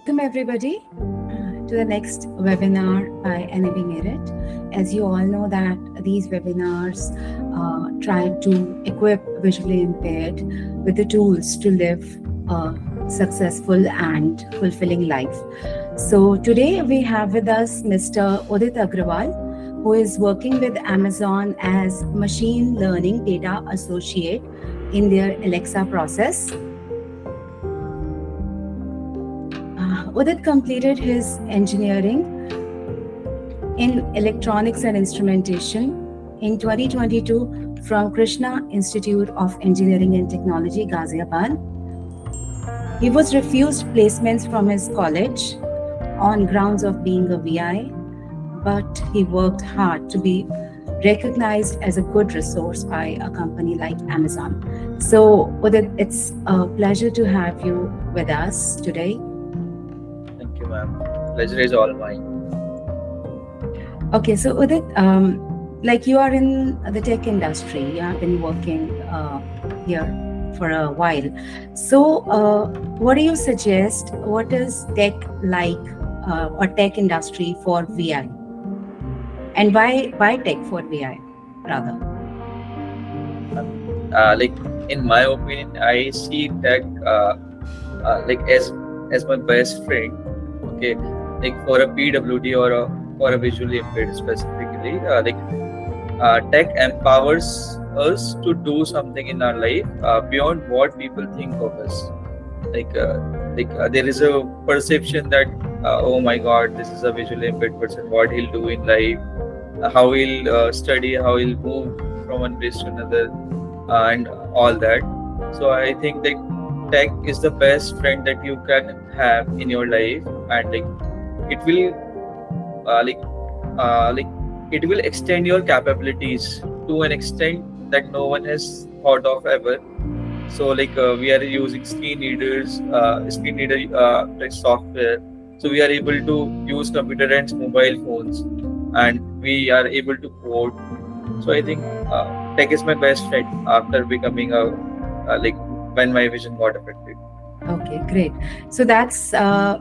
Welcome, everybody, to the next webinar by NAB Merit. As you all know that these webinars try to equip visually impaired with the tools to live a successful and fulfilling life. So today we have with us Mr. Udit Agrawal, who is working with Amazon as Machine Learning Data Associate in their Alexa process. Udit completed his engineering in electronics and instrumentation in 2022 from Krishna Institute of Engineering and Technology, Ghaziabad. He was refused placements from his college on grounds of being a VI, but he worked hard to be recognized as a good resource by a company like Amazon. So, Udit, it's a pleasure to have you with us today. Thank you, ma'am. Pleasure is all mine. Okay, so Udit, like you are in the tech industry, you have been working here for a while. So, what do you suggest? What is tech like or tech industry for VI? And why tech for VI rather? Like in my opinion, I see tech like as my best friend. Okay, like for a PWD or for a visually impaired specifically, tech empowers us to do something in our life beyond what people think of us. There is a perception that oh my God, this is a visually impaired person. What he'll do in life, how he'll study, how he'll move from one place to another, and all that. So I think that tech is the best friend that you can have in your life, and it will uh, like like it will extend your capabilities to an extent that no one has thought of ever. So we are using screen reader like software, so we are able to use computer and mobile phones, and we are able to code. So I think tech is my best friend after becoming a when my vision got affected. Okay, great. So that's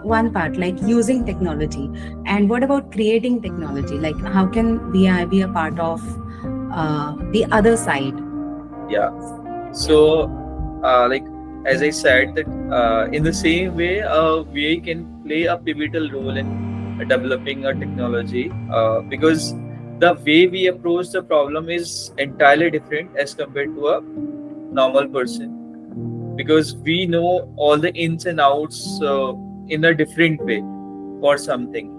one part, like using technology. And what about creating technology? Like, how can VI be a part of the other side? Yeah. Yeah. So like as I said that in the same way, we can play a pivotal role in developing a technology because the way we approach the problem is entirely different as compared to a normal person, because we know all the ins and outs in a different way for something.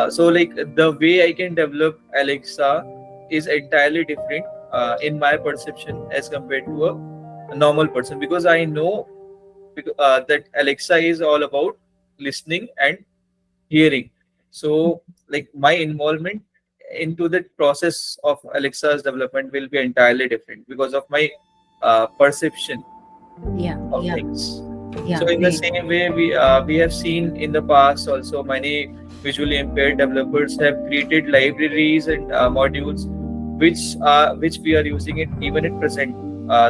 So the way I can develop Alexa is entirely different in my perception as compared to a normal person, because I know that Alexa is all about listening and hearing. So my involvement into the process of Alexa's development will be entirely different because of my perception Yeah, of yeah, things. yeah, So in the great. same way, we have seen in the past also many visually impaired developers have created libraries and modules which we are using it even at present.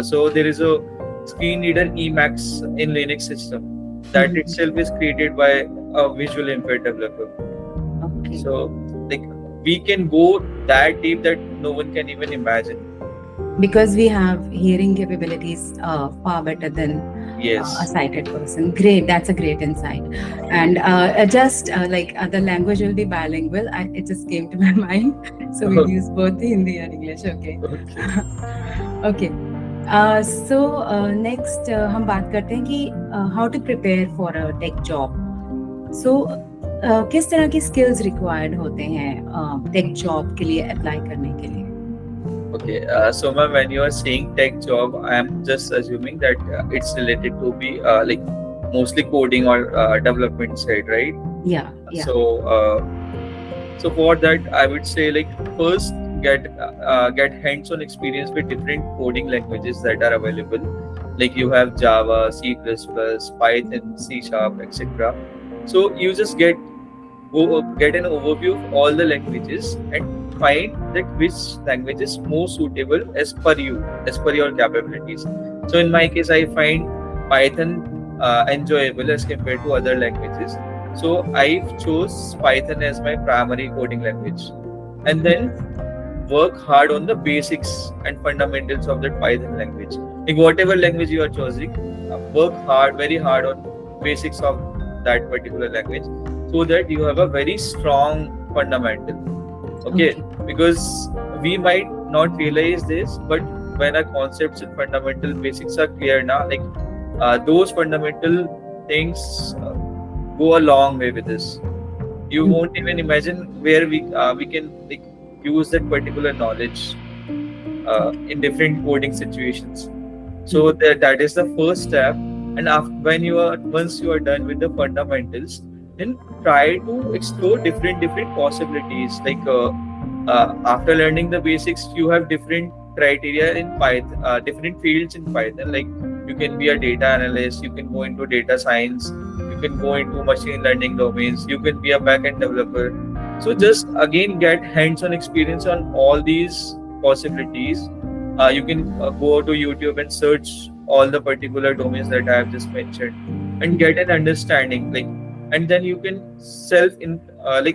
So there is a screen reader Emacs in Linux system that Mhm. itself is created by a visually impaired developer. Okay. So like we can go that deep that no one can even imagine. Because we have hearing capabilities far better than a Yes. sighted person. Great, that's a great insight. And just like the language will be bilingual, it just came to my mind. So we'll use both the Hindi and English. Okay. Okay. Okay. So next हम बात करते हैं कि how to prepare for a tech job. So किस तरह की skills required होते हैं tech job के लिए apply करने के लिए? Okay, so ma'am, when you are saying tech job, I am just assuming that it's related to be mostly coding or development side, right? Yeah, yeah. So for that, I would say first get hands-on experience with different coding languages that are available. Like you have Java, C++, Python, C Sharp, etc. So you just get an overview of all the languages and find that which language is more suitable as per you, as per your capabilities. So in my case, I find Python enjoyable as compared to other languages. So I chose Python as my primary coding language, and then work hard on the basics and fundamentals of that Python language. Like whatever language you are choosing, work hard, very hard on basics of that particular language, so that you have a very strong fundamental. Okay, because we might not realize this, but when our concepts and fundamental basics are clear now, like those fundamental things go a long way with this. You won't even imagine where we can like use that particular knowledge in different coding situations. So that is the first step. And once you are done with the fundamentals, then try to explore different possibilities. Like after learning the basics, you have different criteria in Python, different fields in Python. Like you can be a data analyst, you can go into data science, you can go into machine learning domains, you can be a backend developer. So just again get hands-on experience on all these possibilities. You can go to YouTube and search all the particular domains that I have just mentioned and get an understanding. Like, and then you can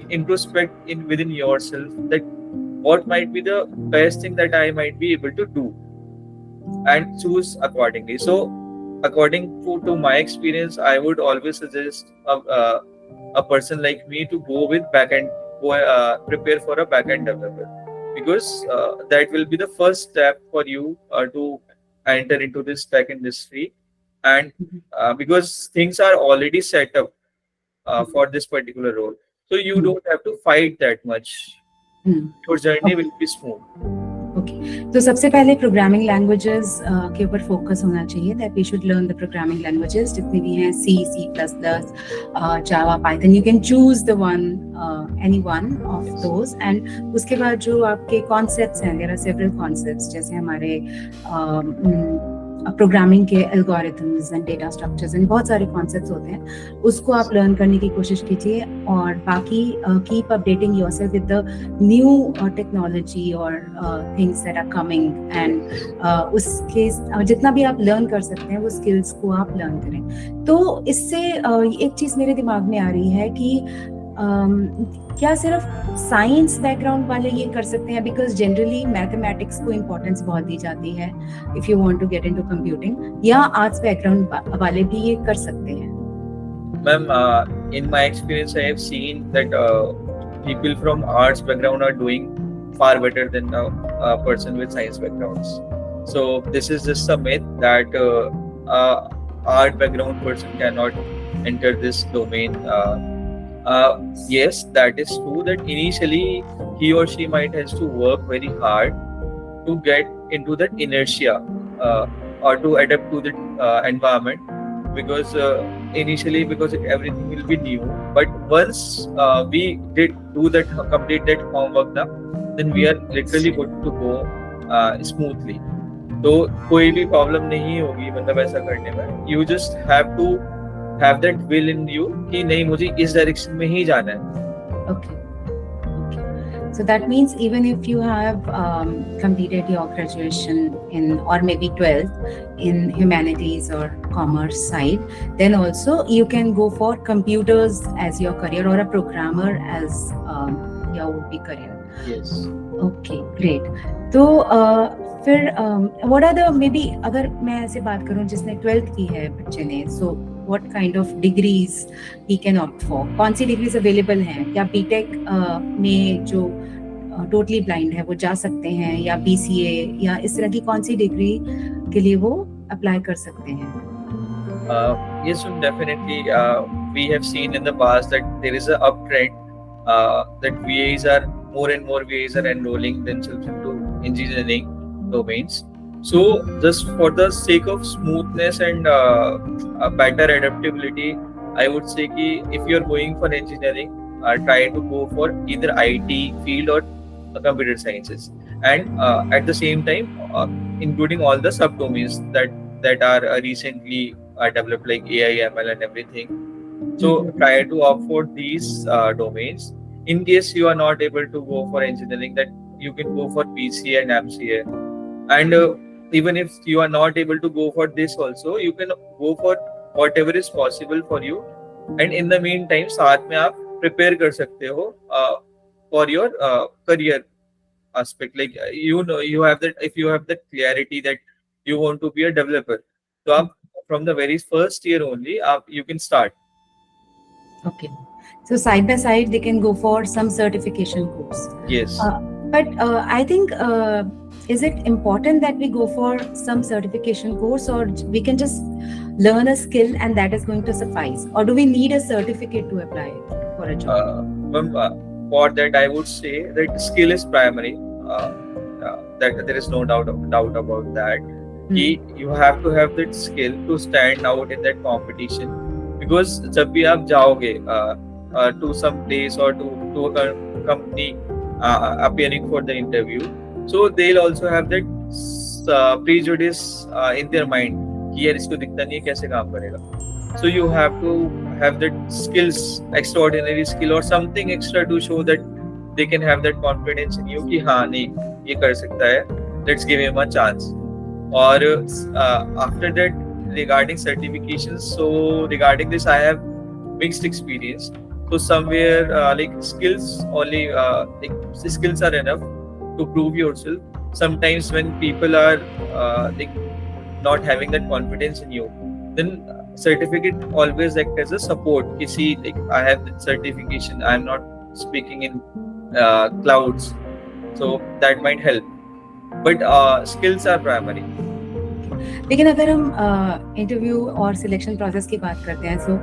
introspect in within yourself that what might be the best thing that I might be able to do, and choose accordingly. So according to my experience, I would always suggest a person like me to go with backend, prepare for a backend developer, because that will be the first step for you to enter into this tech industry. And because things are already set up for this particular role, so you don't have to fight that much. Your journey will be smooth. तो सबसे पहले programming languages के ऊपर focus होना चाहिए, that we should learn the programming languages जितनी भी हैं, C, C++, Java, Python. You can choose the one, any one of those. And उसके बाद जो आपके कॉन्सेप्ट्स हैं, देयर आर सेवरल कॉन्सेप्ट्स, जैसे हमारे प्रोग्रामिंग के algorithms and data structures and बहुत सारे कॉन्सेप्ट्स होते हैं, उसको आप लर्न करने की कोशिश कीजिए. और बाकी keep updating yourself with the new technology और things that are coming. And उसके जितना भी आप लर्न कर सकते हैं वो स्किल्स को आप लर्न करें. तो इससे एक चीज़ मेरे दिमाग में आ रही है कि क्या सिर्फ साइंस बैकग्राउंड वाले ये कर सकते हैं? बिकॉज जनरली मैथमेटिक्स को इम्पोर्टेंस बहुत दी जाती है if you want to get into computing, या आर्ट्स बैकग्राउंड वाले भी ये कर सकते हैं? Ma'am, in my experience, I have seen that people from arts background are doing far better than a person with science backgrounds. So this is just a myth that art background person cannot enter this domain. Yes, that is true that initially he or she might has to work very hard to get into that inertia or to adapt to the environment, because initially everything will be new. But once we did complete that homework now, then we are literally good to go smoothly. तो कोई भी problem नहीं होगी मतलब ऐसा करने में. You just have to have that will in you कि नहीं मुझे इस डायरेक्शन में ही जाना है. Okay. So that means even if you have completed your graduation in, or maybe 12th in humanities or commerce side, then also you can go for computers as your career or a programmer as your would-be career. Yes. Okay, great. तो फिर what are the maybe, अगर मैं ऐसे बात करूँ जिसने 12th की है बच्चे ने, so what kind of degrees he can opt for? कौन सी डिग्रीज अवेलेबल हैं? क्या बीटेक में जो टोटली ब्लाइंड है वो जा सकते हैं, या BCA या इस तरह की कौन सी डिग्री के लिए वो अप्लाई कर सकते हैं? Yes, so definitely. We have seen in the past that there is a uptrend that VAs are more and more VAs are enrolling themselves into engineering domains. So just for the sake of smoothness and better adaptability, I would say कि if you're going for engineering, try to go for either IT field or computer sciences, and at the same time including all the subdomains that are recently developed, like AI, ML and everything. So try to opt for these domains. In case you are not able to go for engineering, that you can go for BCA and MCA. And even if you are not able to go for this also, you can go for whatever is possible for you and in the mean time साथ में आप prepare कर सकते हो for your career aspect. Like you have that, if you have that clarity that you want to be a developer, so आप from the very first year only you can start. Okay. So side by side, they can go for some certification course. Yes. But I think, is it important that we go for some certification course, or we can just learn a skill and that is going to suffice? Or do we need a certificate to apply for a job? For that, I would say that skill is primary. That there is no doubt about that. You have to have that skill to stand out in that competition. Because जब भी आप जाओगे to some place or to a company appearing for the interview, so they'll also have that prejudice in their mind कि यार इसको दिखता नहीं है कैसे काम करेगा. So you have to have that skills, extraordinary skill or something extra to show that they can have that confidence in you कि हाँ नहीं ये कर सकता है, let's give him a chance. Or after that, regarding certifications, so regarding this I have mixed experience. So somewhere like skills only, like skills are enough to prove yourself. Sometimes when people are like not having that confidence in you, then certificate always act as a support. You see, like I have that certification, I am not speaking in clouds, so that might help, but skills are primary. लेकिन अगर हम interview और selection process की बात करते हैं, so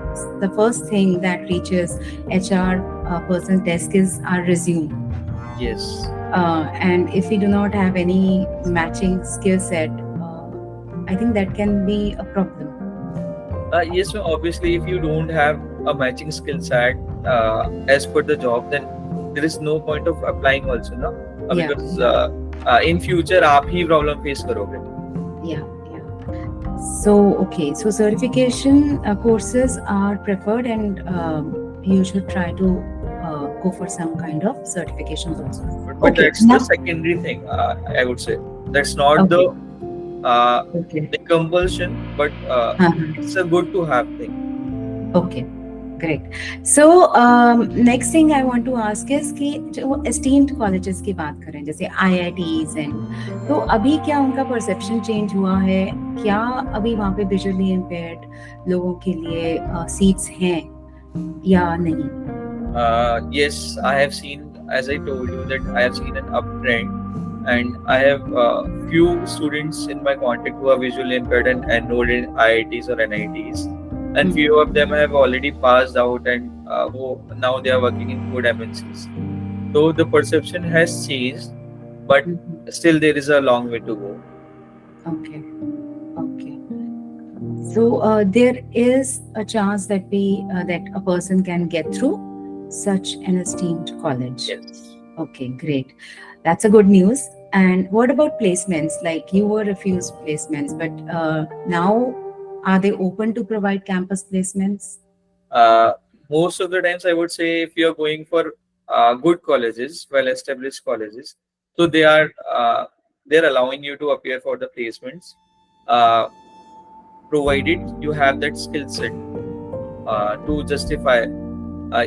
the first thing that reaches HR person desk is our resume. Yes. And if we do not have any matching skill set, I think that can be a problem. Yes, so obviously if you don't have a matching skill set as per the job, then there is no point of applying also, no? Because in future आप ही problem face करोगे. Yeah. So okay, so certification courses are preferred, and you should try to go for some kind of certifications also. But okay, that's the secondary thing, I would say. That's not the compulsion, but it's a good to have thing. Okay, great. So next thing I want to ask is कि जो esteemed colleges की बात करें जैसे IITs and, तो अभी क्या उनका perception change हुआ है? क्या अभी वहाँ पे visually impaired लोगों के लिए seats हैं या नहीं? Yes, I have seen, as I told you, that I have seen an uptrend, and I have few students in my contact who are visually impaired and enrolled in IITs or NITs, and few of them have already passed out, and now they are working in good MNCs. So the perception has changed, but still there is a long way to go. Okay. So there is a chance that that a person can get through such an esteemed college. Yes. Okay, great. That's a good news. And what about placements? Like you were refused placements, but now are they open to provide campus placements? Most of the times, I would say, if you are going for good colleges, well-established colleges, so they're allowing you to appear for the placements, provided you have that skill set to justify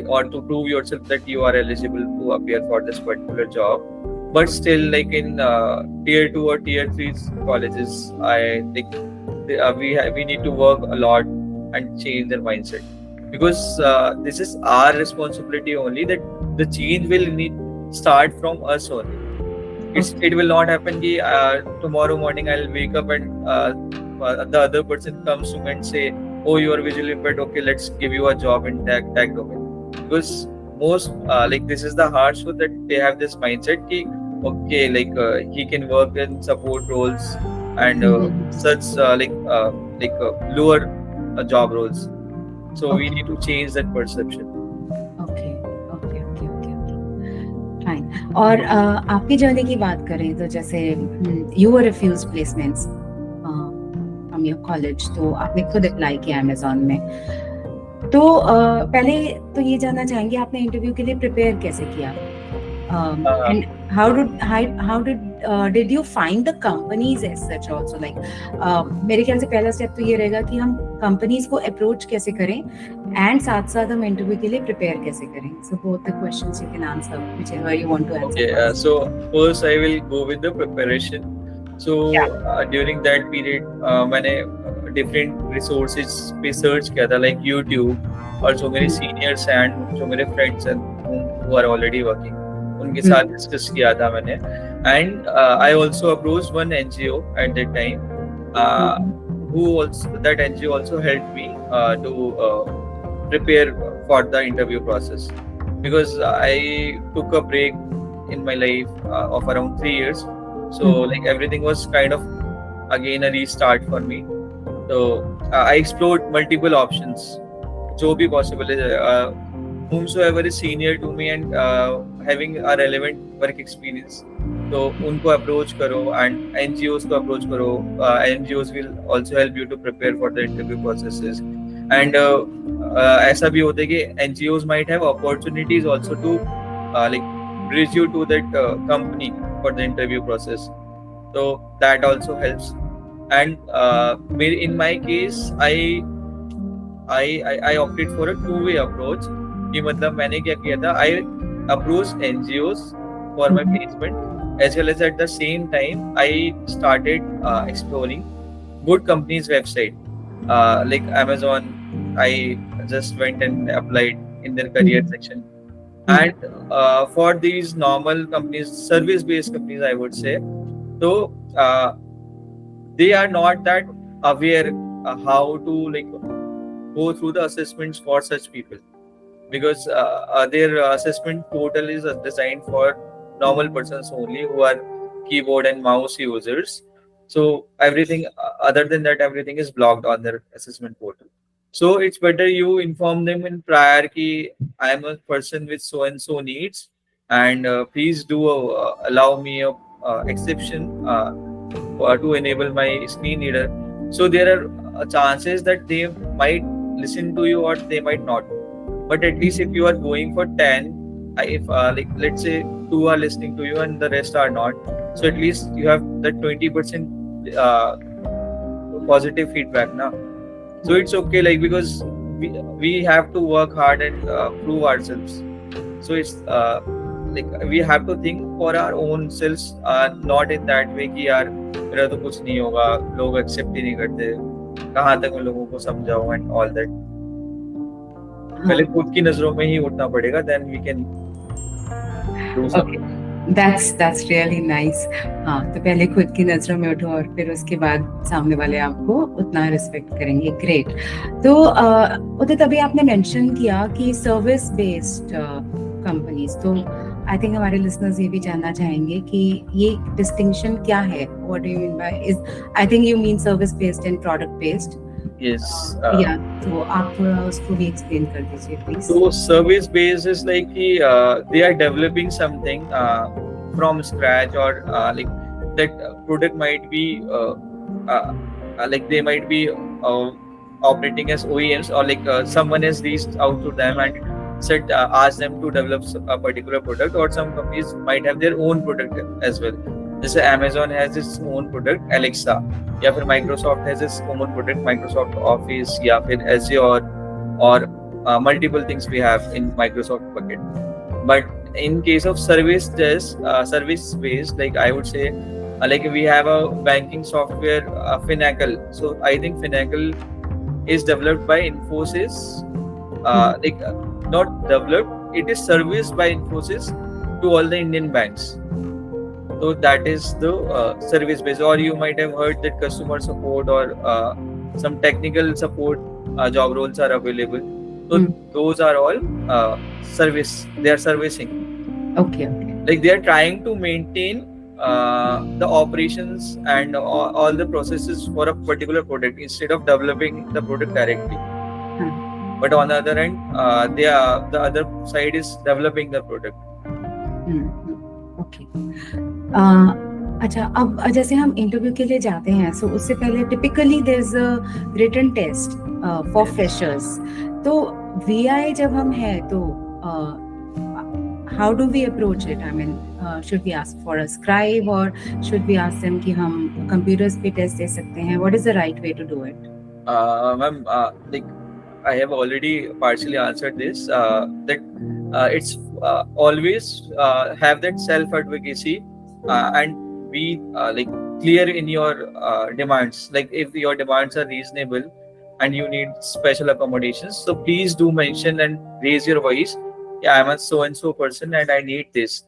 or to prove yourself that you are eligible to appear for this particular job. But still, like in tier 2 or tier 3 colleges, I think we need to work a lot and change their mindset, because this is our responsibility only, that the change will start from us only. It will not happen ki tomorrow morning I'll wake up and the other person comes to me and say, oh, you are visually impaired, okay, let's give you a job in tech domain. Because most like this is the hard truth, that they have this mindset ki okay, like he can work in support roles and such like lower job roles. So we need to change that perception. Okay. Fine. और आपकी journey की बात करें तो जैसे you were refused placements from your college, तो आपने खुद अप्लाई किया Amazon में, तो पहले तो ये जानना चाहेंगे आपने इंटरव्यू के लिए प्रिपेयर कैसे किया? did you find the companies as such also, like मेरे ख्याल से पहला स्टेप तो ये रहेगा कि हम कंपनीज को अप्रोच कैसे करें एंड साथ साथ हम इंटरव्यू के लिए प्रिपेयर कैसे करें. So both the questions you can answer, whichever you want to answer. Okay, so first I will go with the preparation. So during that period, मैंने different resources पे search किया था, like YouTube, और जो मेरे seniors and जो मेरे friends हैं who are already working, उनके साथ discuss किया था मैंने. And I also approached one NGO at that time, that NGO also helped me to prepare for the interview process, because I took a break in my life of around 3 years. So like everything was kind of again a restart for me. So I explored multiple options, जो भी possible है, whomsoever is senior to me and having a relevant work experience, तो उनको approach करो, and NGOs को approach करो. NGOs will also help you to prepare for the interview processes. And ऐसा भी होता है कि NGOs might have opportunities also to like bridge you to that company for the interview process. So that also helps. And in my case, I opted for a two-way approach. कि मतलब मैंने क्या किया था, I approached NGOs for my placement, as well as at the same time I started exploring good companies' website, like Amazon. I just went and applied in their career section. And for these normal companies, service-based companies, I would say, so they are not that aware how to like go through the assessments for such people, because their assessment portal is designed for normal persons only who are keyboard and mouse users. So everything other than that, everything is blocked on their assessment portal. So it's better you inform them in prior ki I am a person with so and so needs, and please do allow me a exception to enable my screen reader. So there are chances that they might listen to you or they might not. But at least if you are going for 10, if like let's say 2 are listening to you and the rest are not, so at least you have that 20% positive feedback now. So it's okay, like, because we have to work hard and prove ourselves. So it's like we have to think for our own selves, not in that way कि यार मेरा तो कुछ नहीं होगा, लोग accept ही नहीं करते, कहाँ तक मैं लोगों को समझाऊँ and all that. पहले खुद की नजरों में ही उठना पड़ेगा, then we can do something. Okay. That's really nice. हाँ, तो पहले खुद की नजरों में उठो और फिर उसके बाद सामने वाले आपको उतना रिस्पेक्ट करेंगे. ग्रेट. तो उदित, अभी आपने मेंशन किया कि सर्विस बेस्ड कंपनीज, तो आई थिंक हमारे लिसनर्स ये भी जानना चाहेंगे कि ये डिस्टिंक्शन क्या है. What do you mean by is, I think you mean service based and product based. Yes. तो आप थोड़ा उसको भी एक्सप्लेन कर दीजिए please. So service based is like they are developing something from scratch, or like that product might be like they might be operating as OEMs, or like someone has reached out to them and said ask them to develop a particular product, or some companies might have their own product as well. जैसे Amazon has its own product Alexa, या फिर Microsoft has its own product Microsoft Office, या फिर Azure, or multiple things we have in Microsoft bucket. But in case of service based, like I would say, like we have a banking software, Finacle. So I think Finacle is developed by Infosys, like not developed, it is serviced by Infosys to all the Indian banks. So that is the service base. Or you might have heard that customer support or some technical support job roles are available. So those are all service. They are servicing. Okay. Like they are trying to maintain the operations and all the processes for a particular product instead of developing the product directly. But on the other hand, the other side is developing the product. Okay. अच्छा, अब जैसे हम interview के लिए जाते हैं, सो उससे पहले typically there is a written test for freshers. तो VI जब हम हैं, तो how do we approach it? I mean, should we ask for a scribe or should we ask them कि हम computers पे test दे सकते हैं? What is the right way to do it? Ma'am, like I have already partially answered this. That it's always have that self advocacy and be like clear in your demands. Like if your demands are reasonable and you need special accommodations, so please do mention and raise your voice. Yeah, I'm a so and so person and I need this.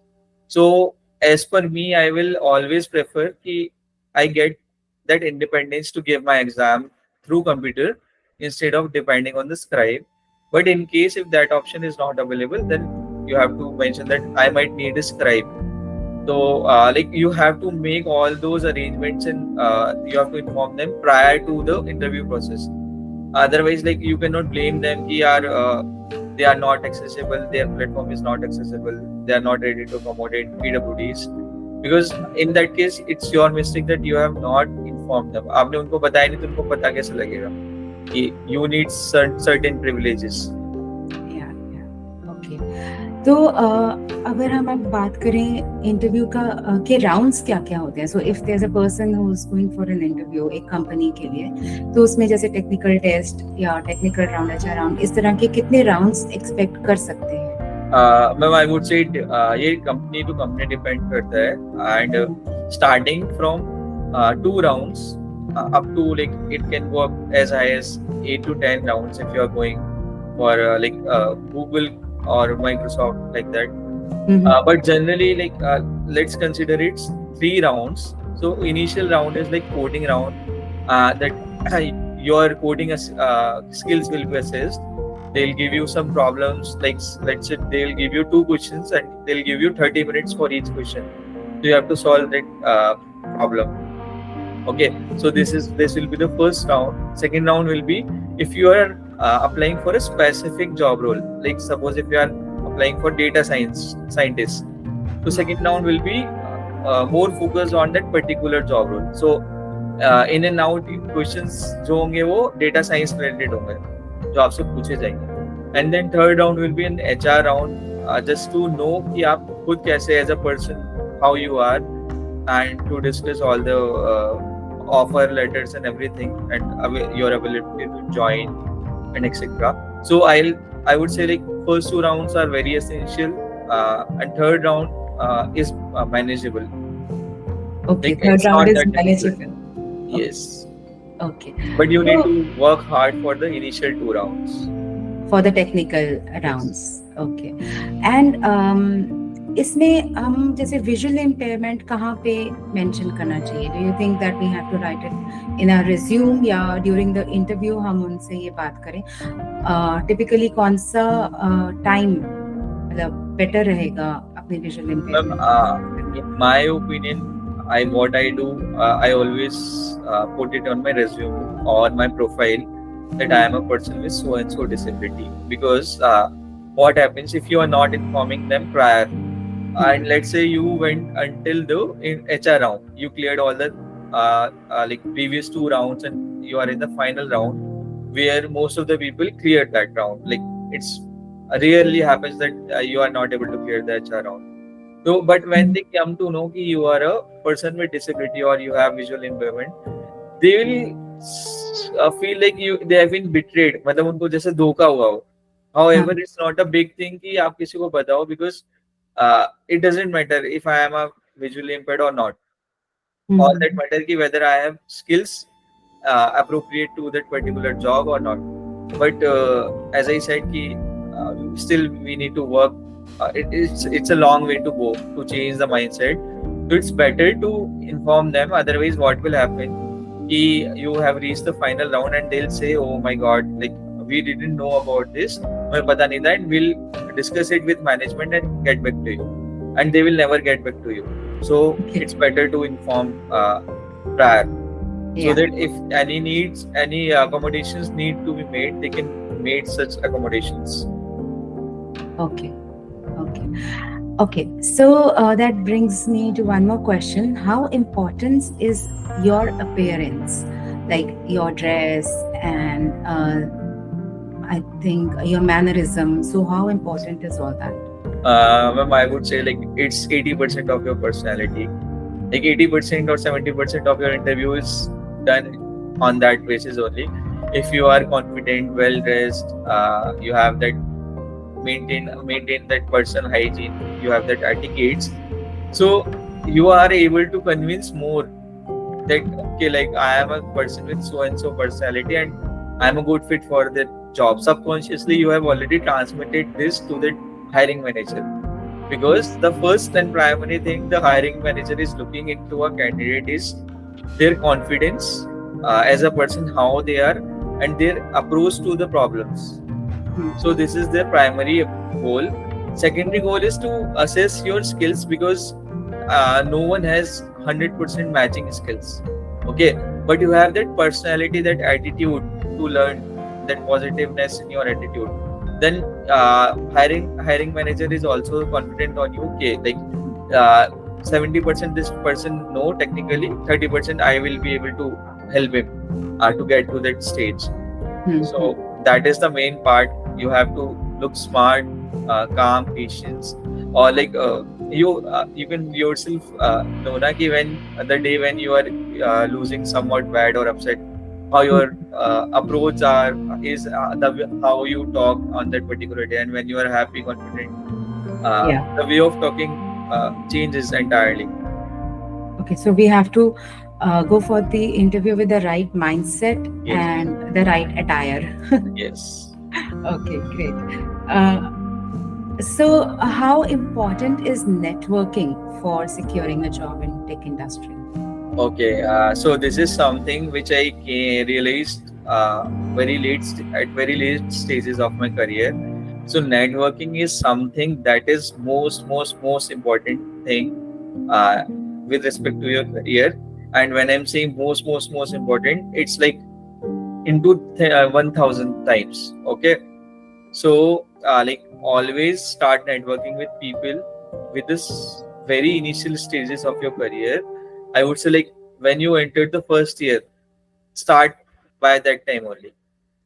So as per me, I will always prefer कि I get that independence to give my exam through computer instead of depending on the scribe. But in case if that option is not available, then you have to mention that I might need a scribe. So like you have to make all those arrangements and you have to inform them prior to the interview process. Otherwise, like you cannot blame them कि यार they are not accessible, their platform is not accessible, they are not ready to accommodate PWDs. Because in that case, it's your mistake that you have not informed them. आपने उनको बताया नहीं तो उनको पता कैसे लगेगा कि you need certain privileges. Okay तो अगर हम अब बात करें इंटरव्यू का के राउंड्स क्या क्या होते हैं. So if there is a person who is going for an interview एक कंपनी के लिए, तो उसमें जैसे टेक्निकल टेस्ट या टेक्निकल राउंड, अच्छा राउंड, इस तरह के कितने राउंड्स एक्सपेक्ट कर सकते हैं? मैम आई वुड से ये कंपनी टू कंपनी डिपेंड करता है and starting from 2 rounds up to like it can go up as high as 8 to 10 rounds if you are going for like Google or Microsoft like that. But generally like let's consider it's 3 rounds. So initial round is like coding round that your coding skills will be assessed. They'll give you some problems, like let's say they'll give you 2 questions and they'll give you 30 minutes for each question. So you have to solve that problem. Okay, so this will be the first round. Second round will be if you are applying for a specific job role, like suppose if you are applying for data scientist. So second round will be more focused on that particular job role. So in and out questions जो होंगे वो data science related होंगे जो आपसे पूछे जाएंगे. And then third round will be an HR round, just to know कि आप खुद कैसे as a person, how you are, and to discuss all the offer letters and everything and your ability to join and etc. So I would say like first 2 rounds are very essential and third round is manageable. Okay, like, third round is manageable. Yes. Okay. But you need to work hard for the initial 2 rounds. For the technical rounds. Okay. And इसमें हम जैसे visual impairment कहाँ पे mention करना चाहिए? Do you think that we have to write it in a resume या during the interview हम उनसे ये बात करें? टिपिकली कौन सा टाइम मतलब बेटर रहेगा अपने visual impairment? In my opinion, what I do, I always put it on my resume or my profile that I am a person with so and so disability. Because what happens if you are not informing them prior, and let's say you went until the HR round, you cleared all the like previous 2 rounds and you are in the final round where most of the people cleared that round. Like it's rarely happens that you are not able to clear the HR round. So, but when they come to know that you are a person with disability or you have visual impairment, they will feel like they have been betrayed. मतलब उनको जैसे धोखा हुआ हो. However, it's not a big thing कि आप किसी को बताओ, because it doesn't matter if I am a visually impaired or not. All that matter कि whether I have skills appropriate to that particular job or not. But as I said कि still we need to work. It's a long way to go to change the mindset. So it's better to inform them. Otherwise, what will happen? You have reached the final round and they'll say, "Oh my God, like we didn't know about this. हमें पता नहीं था, and we'll discuss it with management and get back to you." And they will never get back to you. So it's better to inform prior, so that if any accommodations need to be made, they can make such accommodations. Okay. So that brings me to one more question. How important is your appearance, like your dress and I think your mannerism? So how important is all that? Ma'am, I would say like it's 80% of your personality. Like 80% or 70% of your interview is done on that basis only. If you are confident, well dressed, you have that maintain that personal hygiene, you have that etiquettes, so you are able to convince more that okay, like I am a person with so and so personality and I am a good fit for the job. Subconsciously you have already transmitted this to the hiring manager, because the first and primary thing the hiring manager is looking into a candidate is their confidence as a person, how they are, and their approach to the problems. So this is their primary goal. Secondary goal is to assess your skills, because no one has 100% matching skills. Okay, but you have that personality, that attitude to learn, that positiveness in your attitude. Then hiring manager is also confident on you. Okay, like 70% this person know technically, 30% I will be able to help him to get to that stage. So that is the main part. You have to look smart, calm, patience, or like you can yourself know na ki when the day when you are losing somewhat bad or upset, how your approach is how you talk on that particular day, and when you are happy, confident, the way of talking changes entirely. Okay, so we have to go for the interview with the right mindset and the right attire. Yes. Okay, great. So how important is networking for securing a job in tech industry? Okay, so this is something which I realized at very late stages of my career. So networking is something that is most important thing with respect to your career. And when I'm saying most important, it's like into 1,000 times. Okay, so like always start networking with people with this very initial stages of your career. I would say like when you entered the first year, start by that time only.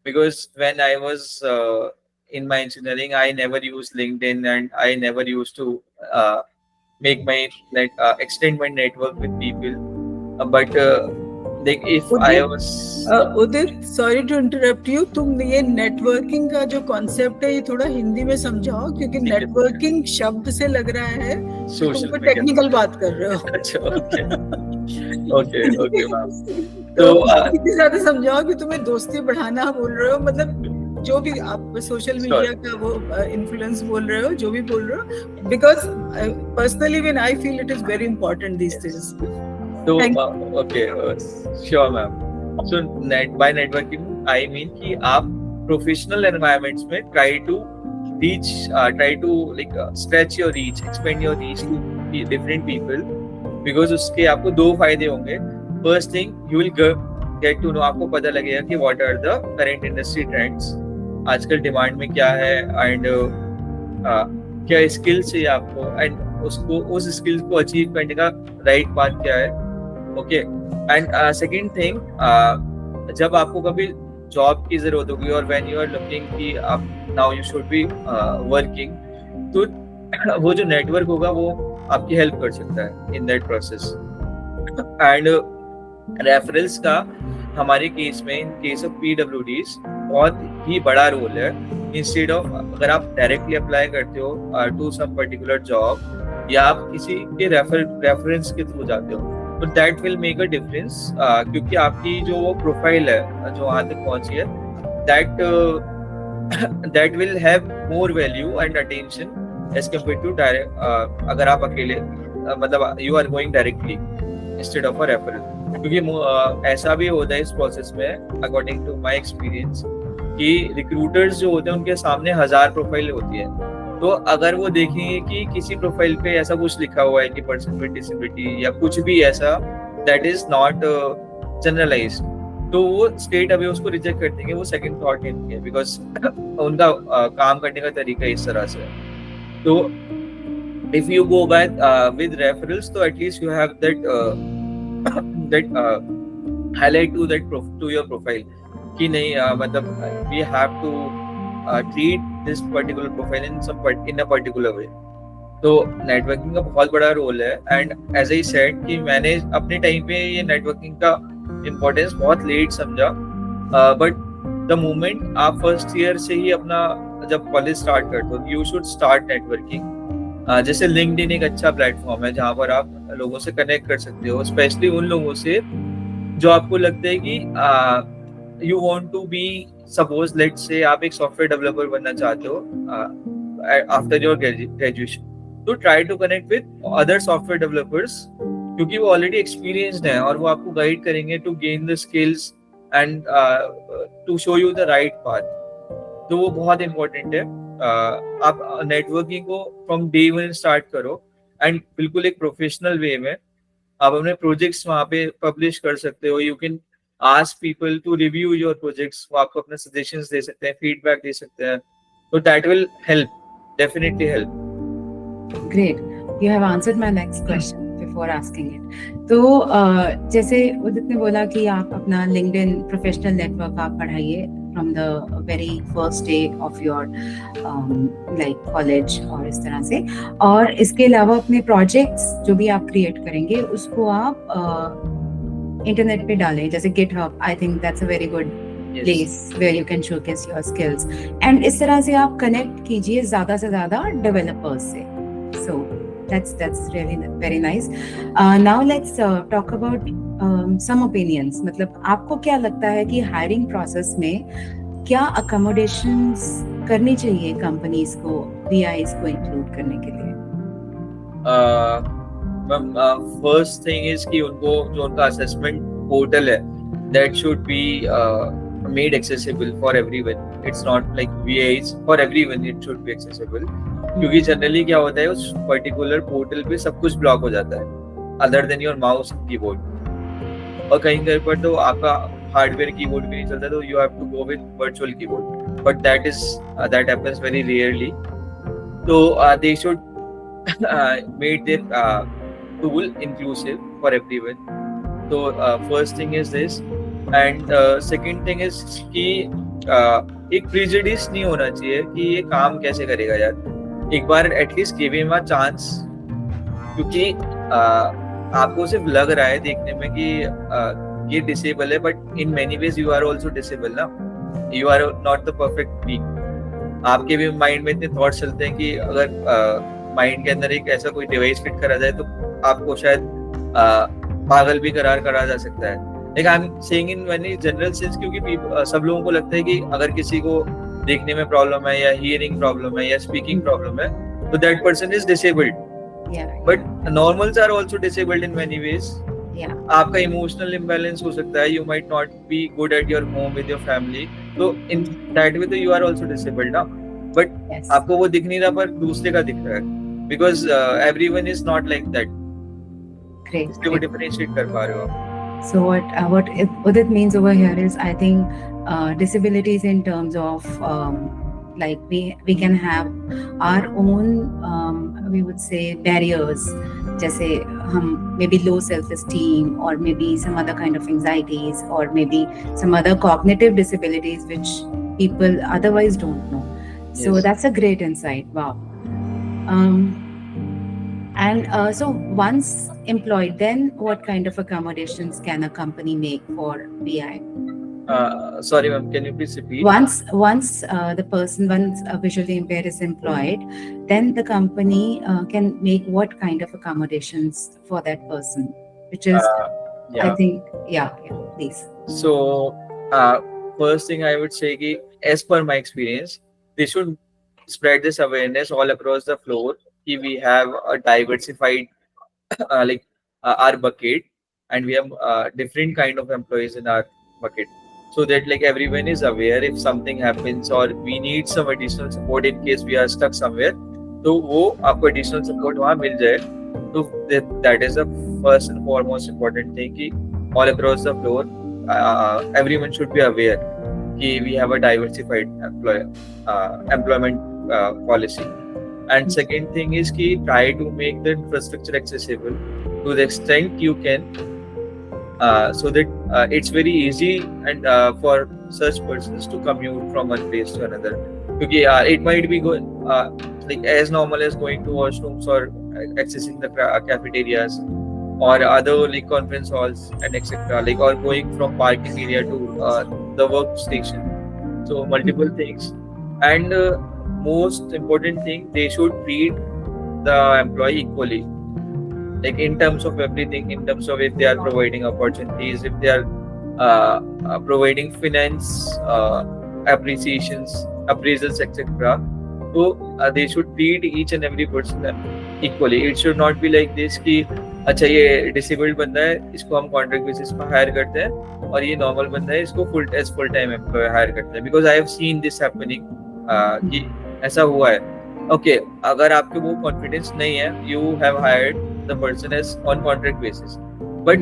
Because when I was in my engineering, I never used LinkedIn and I never used to make my extend my network with people. But like if I was Udit, sorry to interrupt you, तुम ये networking का जो concept है ये थोड़ा हिंदी में समझाओ, क्योंकि नेटवर्किंग शब्द से लग रहा है तुम टेक्निकल बात कर रहे हो. अच्छा, ओके मैम. तो इतनी ज्यादा समझाओ कि तुम्हें दोस्ती बढ़ाना बोल रहे हो, मतलब जो भी आप सोशल मीडिया का वो इन्फ्लुएंस बोल रहे हो, जो भी बोल रहे हो, because personally when I feel it is very important these days. So okay, sure ma'am. So by networking I mean कि आप professional environments में try to like stretch your reach, expand your reach to different people, because उसके आपको दो फायदे होंगे. First thing, you will get to know, आपको पता लगेगा कि what are the current industry trends, आजकल डिमांड में क्या है, एंड क्या स्किल चाहिए आपको, एंड उसको उस स्किल्स को अचीव करने का राइट पाथ क्या है. ओके, एंड सेकंड थिंग, जब आपको कभी जॉब की जरूरत होगी और व्हेन यू आर लुकिंग कि आप now you should be working, तो वो जो नेटवर्क होगा वो आपकी हेल्प कर सकता है in that process. And referrals का हमारे केस में, इन केस ऑफ PWDs, बहुत ही बड़ा रोल है. इंस्टेड ऑफ अगर आप डायरेक्टली अप्लाई करते हो टू सम पर्टिकुलर जॉब, या आप किसी के रेफरेंस के थ्रू जाते हो, तो that will make a difference, क्योंकि आपकी जो वो प्रोफाइल है जो वहाँ तक पहुंची है, that will have more value and attention as compare to direct, अगर आप अकेले मतलब you are going directly instead of a referral. क्योंकि ऐसा भी होता है इस प्रोसेस में, अकॉर्डिंग टू माई एक्सपीरियंस, कि रिक्रूटर्स जो होते हैं उनके सामने 1000 प्रोफाइल होती है. तो अगर वो देखेंगे कि किसी प्रोफाइल पे ऐसा कुछ लिखा हुआ है कि पर्सन विद डिसेबिलिटी या कुछ भी ऐसा दैट इज नॉट जनरलाइज्ड, तो वो स्ट्रेट अवे उसको रिजेक्ट कर देंगे. वो सेकंड थॉट नहीं देंगे, बिकॉज उनका काम करने का तरीका इस तरह से है. तो if you go back with referrals, तो at least you have that highlight to that to your profile कि नहीं, मतलब we have to treat this particular profile in a particular way. तो नेटवर्किंग का बहुत बड़ा रोल है. एंड एज आई सेड कि मैंने अपने टाइम पे ये नेटवर्किंग का इम्पोर्टेंस बहुत लेट समझा. बट द मोमेंट आप फर्स्ट ईयर से ही अपना जब कॉलेज स्टार्ट करते हो, यू शुड स्टार्ट नेटवर्किंग. जैसे लिंक्डइन एक अच्छा प्लेटफॉर्म है जहाँ पर आप लोगों से कनेक्ट कर सकते हो, स्पेशली उन लोगों से जो आपको लगता है कि you want to be, suppose let's say आप एक सॉफ्टवेयर डेवलपर बनना चाहते हो आफ्टर योर ग्रेजुएशन, तो try to connect with other software developers, क्योंकि वो ऑलरेडी एक्सपीरियंस्ड हैं और वो आपको गाइड करेंगे to gain the skills and to show you the right path. तो वो बहुत इंपॉर्टेंट है. आप नेटवर्किंग को फ्रॉम डे वन स्टार्ट करो एंड बिल्कुल एक प्रोफेशनल वे में आप अपने प्रोजेक्ट्स वहाँ पे पब्लिश कर सकते हो. You can ask people to review your projects, वो आपको अपने सजेशंस दे सकते हैं, फीडबैक दे सकते हैं. तो that will help, definitely help. Great. You have answered my next question before asking it. तो जैसे उदित ने बोला कि आप अपना LinkedIn प्रोफेशनल नेटवर्क आप बढ़ाइए from the very first day of your like college और इस तरह से, और इसके अलावा अपने प्रोजेक्ट्स जो भी आप क्रिएट करेंगे उसको आप इंटरनेट पे डालें, जैसे GitHub. I think that's a very good place where you can showcase your skills. And इस तरह से आप कनेक्ट कीजिए ज़्यादा से ज़्यादा डेवलपर्स से. So that's really very nice. Now let's talk about some opinions. मतलब आपको क्या लगता है कि हायरिंग प्रोसेस में क्या अकोमोडेशंस करनी चाहिए कंपनीज को VIs को इंक्लूड करने के लिए? फर्स्ट थिंग इज कि उनको जो उनका असेसमेंट पोर्टल है that should be made accessible for everyone. It's not like VIs, for everyone it should be accessible. क्योंकि जनरली क्या होता है उस पर्टिकुलर पोर्टल पे सब कुछ ब्लॉक हो जाता है other than your mouse and keyboard, और कहीं कहीं पर तो आपका हार्डवेयर कीबोर्ड भी नहीं चलता, तो you have to go with virtual keyboard, but that happens very rarely. तो they should made their tool inclusive for everyone. तो first thing is this. And second thing is कि एक प्रेजुडिस नहीं होना चाहिए कि ये काम कैसे करेगा यार. एक बार at least give him a chance, क्योंकि आपको सिर्फ लग रहा है देखने में कि ये डिसेबल है, but in many ways you are also disable ना. You are not the perfect being. आपके भी माइंड में इतने थॉट्स चलते हैं कि अगर माइंड के अंदर एक ऐसा कोई डिवाइस फिट करा जाए तो आपको शायद पागल भी करार करा जा सकता है. Like I am saying in very general sense, क्योंकि सब लोगों को लगता है कि अगर किसी को देखने में प्रॉब्लम है या हियरिंग प्रॉब्लम है या स्पीकिंग प्रॉब्लम है तो that person is disabled. But normals are also disabled in many ways. आपका इमोशनल इम्बैलेंस हो सकता है, you might not be good at your home with your family, तो इन दैट वे तो यू आर आल्सो डिसेबल्ड ना. But आपको वो दिख नहीं रहा पर दूसरे का दिख रहा है, because everyone is not like that. इसलिए वो डिफरेंशिएट कर पा रहे हो. So what it means over here is, I think, disabilities in terms of like we can have our own we would say barriers, जैसे हम maybe low self-esteem or maybe some other kind of anxieties or maybe some other cognitive disabilities which people otherwise don't know. So that's a great insight. Wow. And so once employed, then what kind of accommodations can a company make for VI? Sorry ma'am, can you please repeat? Once a visually impaired is employed, then the company can make what kind of accommodations for that person? Which is, I think, please. So first thing I would say ki, as per my experience, they should spread this awareness all across the floor. We have a diversified our bucket, and we have different kind of employees in our bucket, so that like everyone is aware if something happens or we need some additional support in case we are stuck somewhere, तो वो आपको additional support वहाँ मिल जाए. तो that is the first and foremost important thing कि all across the floor everyone should be aware कि we have a diversified employment policy. And second thing is ki try to make the infrastructure accessible to the extent you can, so that it's very easy and for such persons to commute from one place to another. Because it might be good like as normal as going to washrooms or accessing the cafeterias or other like conference halls and etc. Like or going from parking area to the workstation. So multiple things, and most important thing, they should treat the employee equally, like in terms of everything, in terms of if they are providing opportunities, if they are providing finance appraisals etc. So they should treat each and every person equally. It should not be like this कि अच्छा ये disabled बंदा है, इसको हम contract basis पर higher करते हैं, और ये नॉर्मल बंदा है, इसको फुल टाइम एम्प्लॉय हायर करते हैं. Because I have seen this happening कि ऐसा हुआ है. ओके, अगर आपके वो कॉन्फिडेंस नहीं है, you have hired the person as on contract basis, but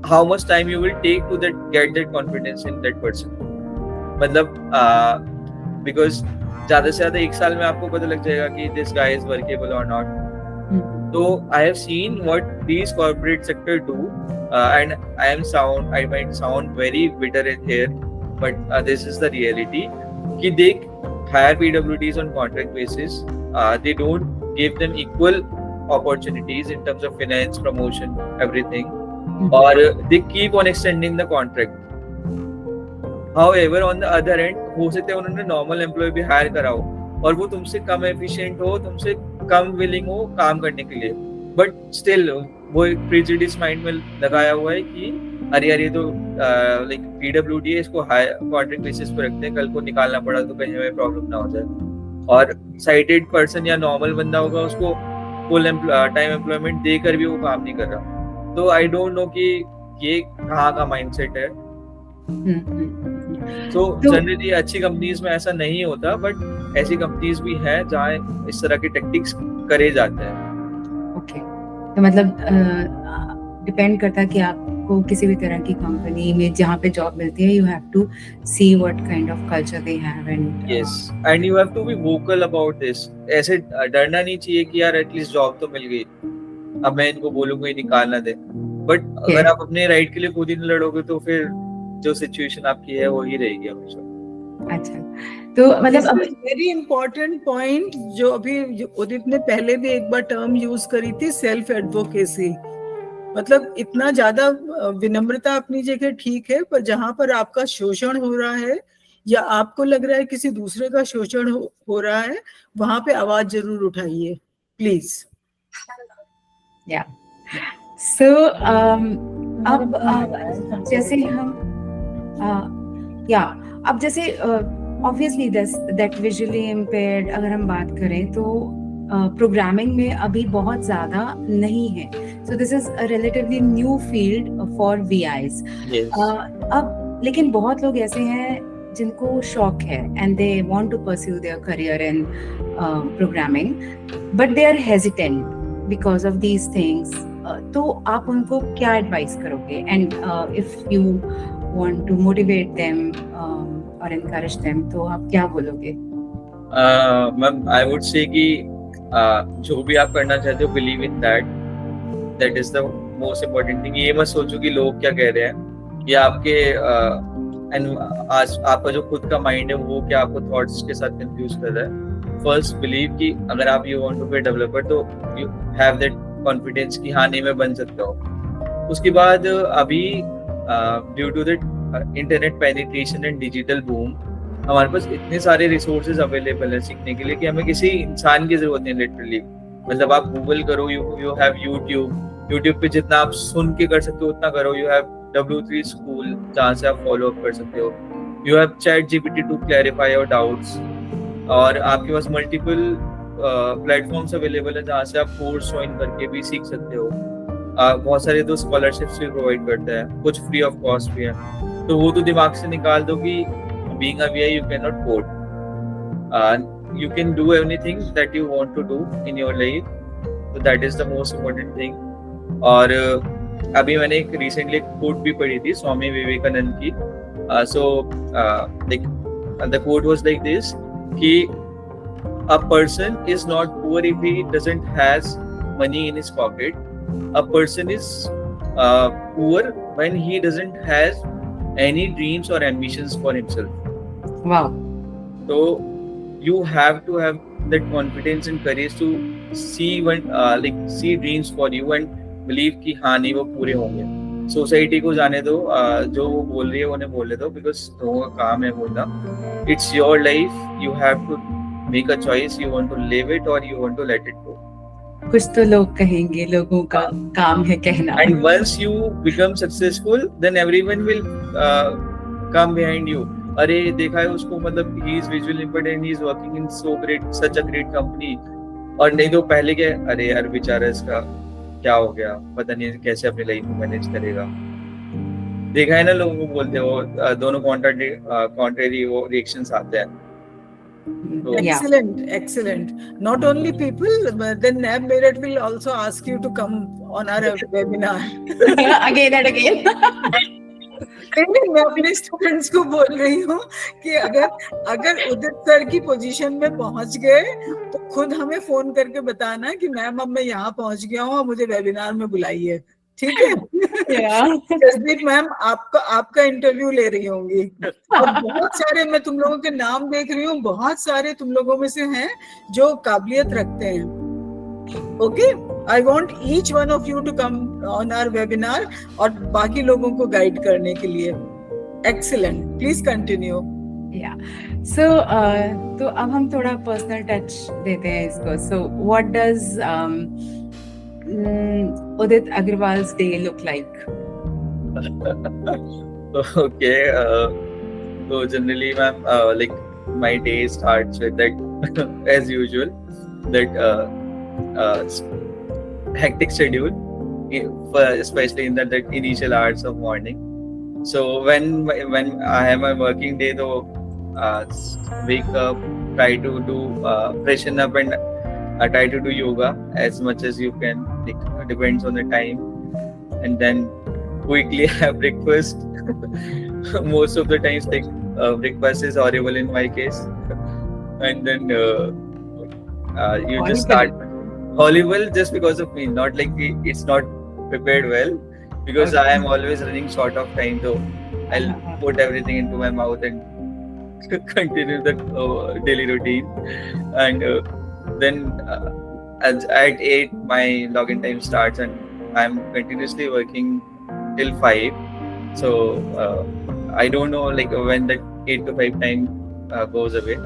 how much time you will take to that get that confidence in that person. मतलब बिकॉज ज्यादा से ज्यादा 1 साल में आपको पता लग जाएगा कि दिस गाय इज वर्केबल और not. So I have seen what these corporate sector do, and I might sound very bitter in here, but this is the reality. कि they hire PWDs on contract basis. They don't give them equal opportunities in terms of finance, promotion, everything, or they keep on extending the contract. However, on the other end, हो सकता है उन्होंने normal employee भी hire कराओ और वो तुमसे कम efficient हो, तुमसे कम विलिंग हो काम करने के लिए, बट स्टिल वो एक प्रेजुडिस माइंड में लगाया हुआ है कि अरे यार ये तो लाइक पीडब्ल्यूडी है, इसको हाई कॉन्ट्रैक्ट बेसिस पे रखते हैं, कल को निकालना पड़ा तो कहीं हमें प्रॉब्लम ना हो जाए. और साइटेड पर्सन या नॉर्मल बंदा होगा, उसको फुल टाइम एम्प्लॉयमेंट देकर भी वो काम नहीं कर रहा. तो आई डोंट नो कि ये कहाँ का माइंडसेट है. तो जनरली अच्छी कंपनीज में ऐसा नहीं होता, बट ऐसी कंपनीज भी हैं जहाँ इस तरह के टेक्टिक्स करे जाते हैं. ओके, तो मतलब डिपेंड करता है कि आपको किसी भी तरह की कंपनी में जहाँ पे जॉब मिलती है, you have to see what kind of culture they have, and yes, and you have to be vocal about this. ऐसे डरना नहीं चाहिए कि यार एटलीस्ट जॉब तो मिल गई, अब मैं इनको बोलूंगा ही निकालना दे. बट अगर आप अपने राइट के लिए खुद ही नहीं लड़ोगे तो फिर जो सिचुएशन आपकी है वो ही रहेगी हमेशा. अच्छा, तो मतलब अब वेरी इंपॉर्टेंट पॉइंट जो अभी उदित ने पहले भी एक बार टर्म यूज करी थी, सेल्फ एडवोकेसी. मतलब इतना ज्यादा विनम्रता अपनी जगह ठीक है, पर जहां पर आपका शोषण हो रहा है या आपको लग रहा है किसी दूसरे का शोषण हो रहा है, वहां पे आवाज जरूर उठाइए प्लीज. या सो अब जैसे हम अब जैसे ऑब्वियसली दैट विजुअली इम्पेयर्ड अगर हम बात करें तो प्रोग्रामिंग में अभी बहुत ज़्यादा नहीं है. So this is a relatively new field for VIs. अब लेकिन बहुत लोग ऐसे हैं जिनको शौक है and they want to pursue their career in programming, but they are hesitant because of these things. तो आप उनको क्या एडवाइस करोगे, and if you want to motivate them or encourage them, तो आप क्या बोलोगे? मैम, I would say कि जो भी आप करना चाहते हो, believe in that. That is the most important thing. ये मत सोचो कि लोग क्या कह रहे हैं, या आपके आज आपका जो खुद का माइंड है वो क्या आपको थॉट्स के साथ कंफ्यूज कर रहा है. फर्स्ट बिलीव कि अगर आप you want to be developer तो यू हैव दैट कॉन्फिडेंस कि हाँ नहीं मैं बन सकता हूँ. उसके बाद अभी due to that internet penetration and digital boom, हमारे पास इतने सारे रिसोर्सेज अवेलेबल है सीखने के लिए कि हमें किसी इंसान की जरूरत नहीं लिटरली. मतलब आप गूगल करो, यू हैव यूट्यूब पे जितना आप सुन के कर सकते हो उतना करो. यू हैव W3 स्कूल जहाँ से आप फॉलो अप कर सकते हो. You have ChatGPT to clarify your doubts, और आपके पास मल्टीपल प्लेटफॉर्म्स अवेलेबल है जहाँ से आप कोर्स ज्वाइन करके भी सीख सकते हो. बहुत सारे तो स्कॉलरशिप्स भी प्रोवाइड करते हैं, कुछ फ्री ऑफ कॉस्ट भी है. तो वो तो दिमाग से निकाल दो कि being a VI you cannot code. You can do anything that you want to do in your life. So that is the most important thing. और अभी मैंने एक रिसेंटली कोट भी पढ़ी थी स्वामी विवेकानंद की. The quote was like this कि a person is not poor if he doesn't has money in his pocket. A person is poor when he doesn't has any dreams or ambitions for himself. Wow. So you have to have that confidence and courage to see see dreams for you and believe कि हाँ नहीं वो पूरे होंगे. Society को जाने दो, जो वो बोल रही है उन्हें बोलने दो, because लोगों का काम है बोलना. It's your life, you have to make a choice, you want to live it or you want to let it go. कुछ तो लोग कहेंगे, लोगों का काम है कहना. And once you become successful, then everyone will come behind you. अरे देखा है उसको, मतलब he is visually impaired and he is working in such a great company. और नहीं तो पहले क्या, अरे यार बेचारा इसका क्या हो गया, पता नहीं कैसे अपनी लाइफ में मैनेज करेगा. देखा है ना, लोगों को बोलते हो, दोनों कॉन्ट्रेरी वो रिएक्शंस आते हैं. Excellent. Not only people, but then NAB Meerut will also ask you to come on our webinar. Again and again. मैं अपने स्टूडेंट्स को बोल रही हूँ कि अगर उदित सर की पोजीशन में पहुंच गए तो खुद हमें फोन करके बताना कि मैम अब मैं यहाँ पहुंच गया हूँ, मुझे वेबिनार में बुलाइए. ठीक है? जसदीप मैम आपका इंटरव्यू ले रही होंगी. और बहुत सारे, मैं तुम लोगों के नाम देख रही हूँ, बहुत सारे तुम लोगों में से हैं जो काबिलियत रखते हैं. Okay, I want each one of you to come on our webinar और बाकी लोगों को गाइड करने के लिए. Excellent. Please continue. Yeah. So, तो अब हम थोड़ा पर्सनल टच देते हैं इसको. So, what does Udit Agarwal's day look like? Okay. So generally, ma'am, like my day starts with that as usual, that hectic schedule, especially in that initial hours of morning. So when I have my working day, though, wake up, try to do freshen up, and try to do yoga as much as you can. It depends on the time, and then quickly have breakfast. Most of the times, breakfast is horrible in my case, and then you just start. Horrible just because of me, not like it's not prepared well, because I am always running short of time, so I'll put everything into my mouth and continue the daily routine. And then at 8 my login time starts, and I'm continuously working till 5. So I don't know like when that 8 to 5 time goes away,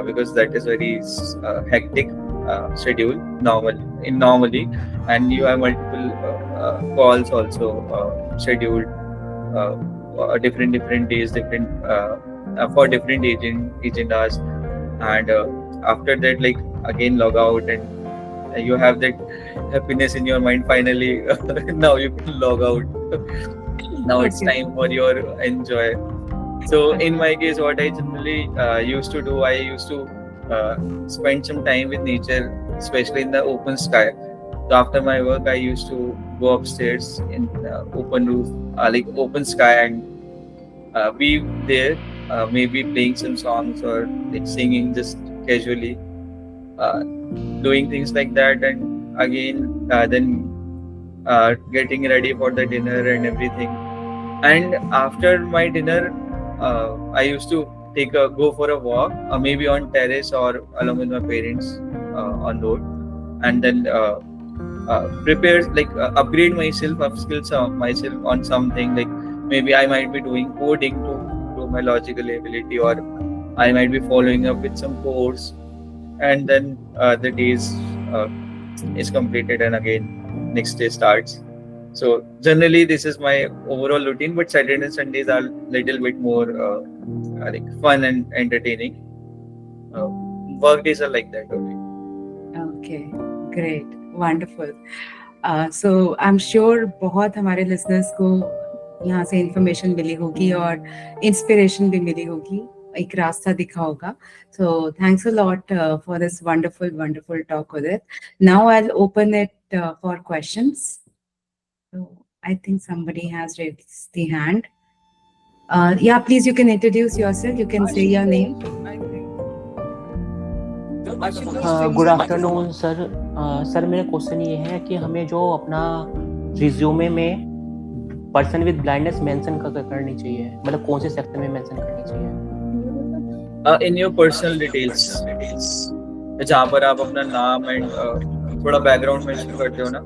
because that is very hectic schedule normally, and you have multiple calls also scheduled different days, different for different agendas, and after that, like again log out, and you have that happiness in your mind. Finally, now you can log out. Now it's time for your enjoy. So in my case, what I generally used to do, I used to spend some time with nature, especially in the open sky. So after my work, I used to go upstairs in open roof, like open sky, and be there, maybe playing some songs or like singing just casually, doing things like that, and again then getting ready for the dinner and everything. And after my dinner, I used to go for a walk, maybe on terrace or along with my parents on road, and then prepare, like upgrade myself, upskills myself on something. Like maybe I might be doing coding to improve my logical ability, or I might be following up with some course, and then the days is completed, and again next day starts. So generally this is my overall routine, but Saturday and Sundays are little bit more like fun and entertaining. Work days are like that only. Okay, great, wonderful. So I'm sure बहुत हमारे listeners को यहाँ से information मिली होगी और inspiration भी मिली होगी, एक रास्ता दिखा होगा. So thanks a lot for this wonderful talk with it. Now I'll open it for questions. So I think somebody has raised the hand. Yeah, please, you can introduce yourself. You can say your name. Good afternoon sir. Sir मेरा question ये है कि हमें जो अपना resume में person with blindness mention करनी चाहिए, मतलब कौन से सेक्शन में मेंशन करनी चाहिए? In your personal details. जहाँ पर आप अपना नाम एंड थोड़ा बैकग्राउंड मेंशन करते हो ना.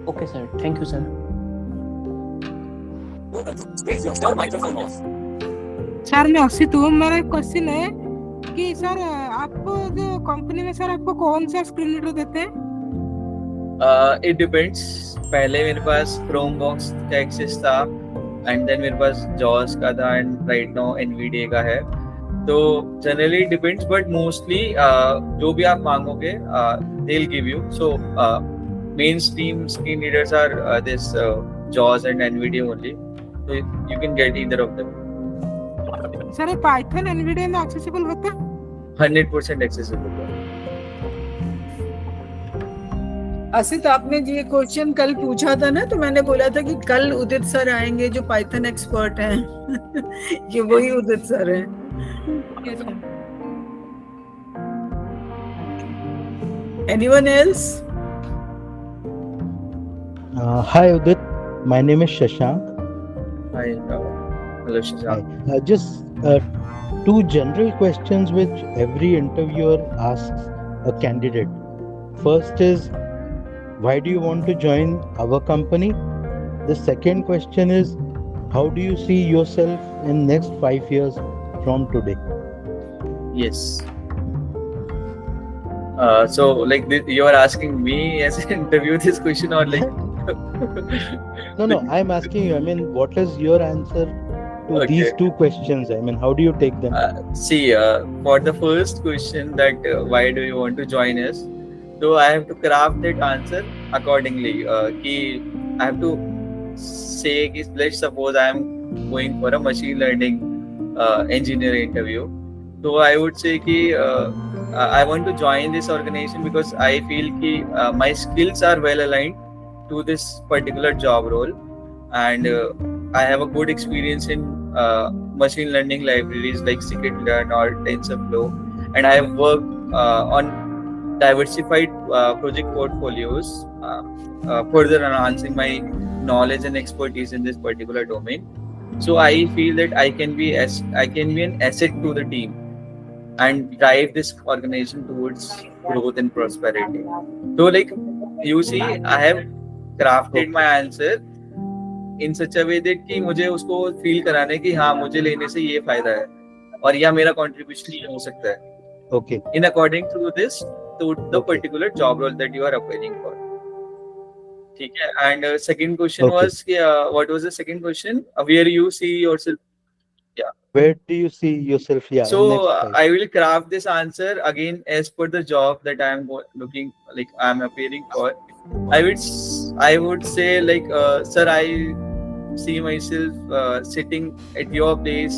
Okay sir, thank you sir. Sir मैं असित हूँ. मेरा एक क्वेश्चन है कि सर आपको जो कंपनी में सर आपको कौन सा स्क्रीन रीडर देते हैं? It depends. पहले मेरे पास क्रोमबॉक्स का एक्सेस था एंड देन मेरे पास जॉस का था एंड राइट नाउ एनवीडिया का है. तो जनरली डिपेंड्स बट मोस्टली जो भी आप मांगोगे they will give you. So mainstream screen readers are this जॉस and NVDA only. So you can get either of them. Sir Python NVDA में accessible होता है? 100% accessible. असित, आपने ये क्वेश्चन कल पूछा था ना, तो मैंने बोला था कि कल उदित सर आएंगे जो पाइथन एक्सपर्ट हैं. ये वही उदित सर हैं. Yes, sir. Anyone else? Hi Udit, my name is Shashank. Hi, hello Shashank. Hi. Just two general questions which every interviewer asks a candidate. First is, why do you want to join our company? The second question is, how do you see yourself in next 5 years from today? Yes. So like you are asking me as an interview this question or like? No, I'm asking you. I mean, what is your answer to these Okay. two questions? I mean, how do you take them? See, for the first question that why do you want to join us? So I have to craft that answer accordingly. Ki I have to say, ki, let's suppose I am going for a machine learning engineering interview. So I would say ki I want to join this organization because I feel ki my skills are well aligned to this particular job role, and I have a good experience in machine learning libraries like scikit-learn or TensorFlow, and I have worked on diversified project portfolios, further enhancing my knowledge and expertise in this particular domain. So I feel that I can be an asset to the team and drive this organization towards growth and prosperity. So like you see, I have crafted my answer in such a way that कि मुझे उसको feel कराने कि हाँ मुझे लेने से ये फायदा है और या मेरा कंट्रीब्यूशन ये हो सकता है. Okay. In according to this, to the Okay. particular job role that you are applying for. ठीक है. And second question Okay. was कि what was the second question? Where you see yourself? Where do you see yourself? Yeah. in So next 5 I will craft this answer again as per the job that I am looking, like I am appearing for. I would say like sir, I see myself sitting at your place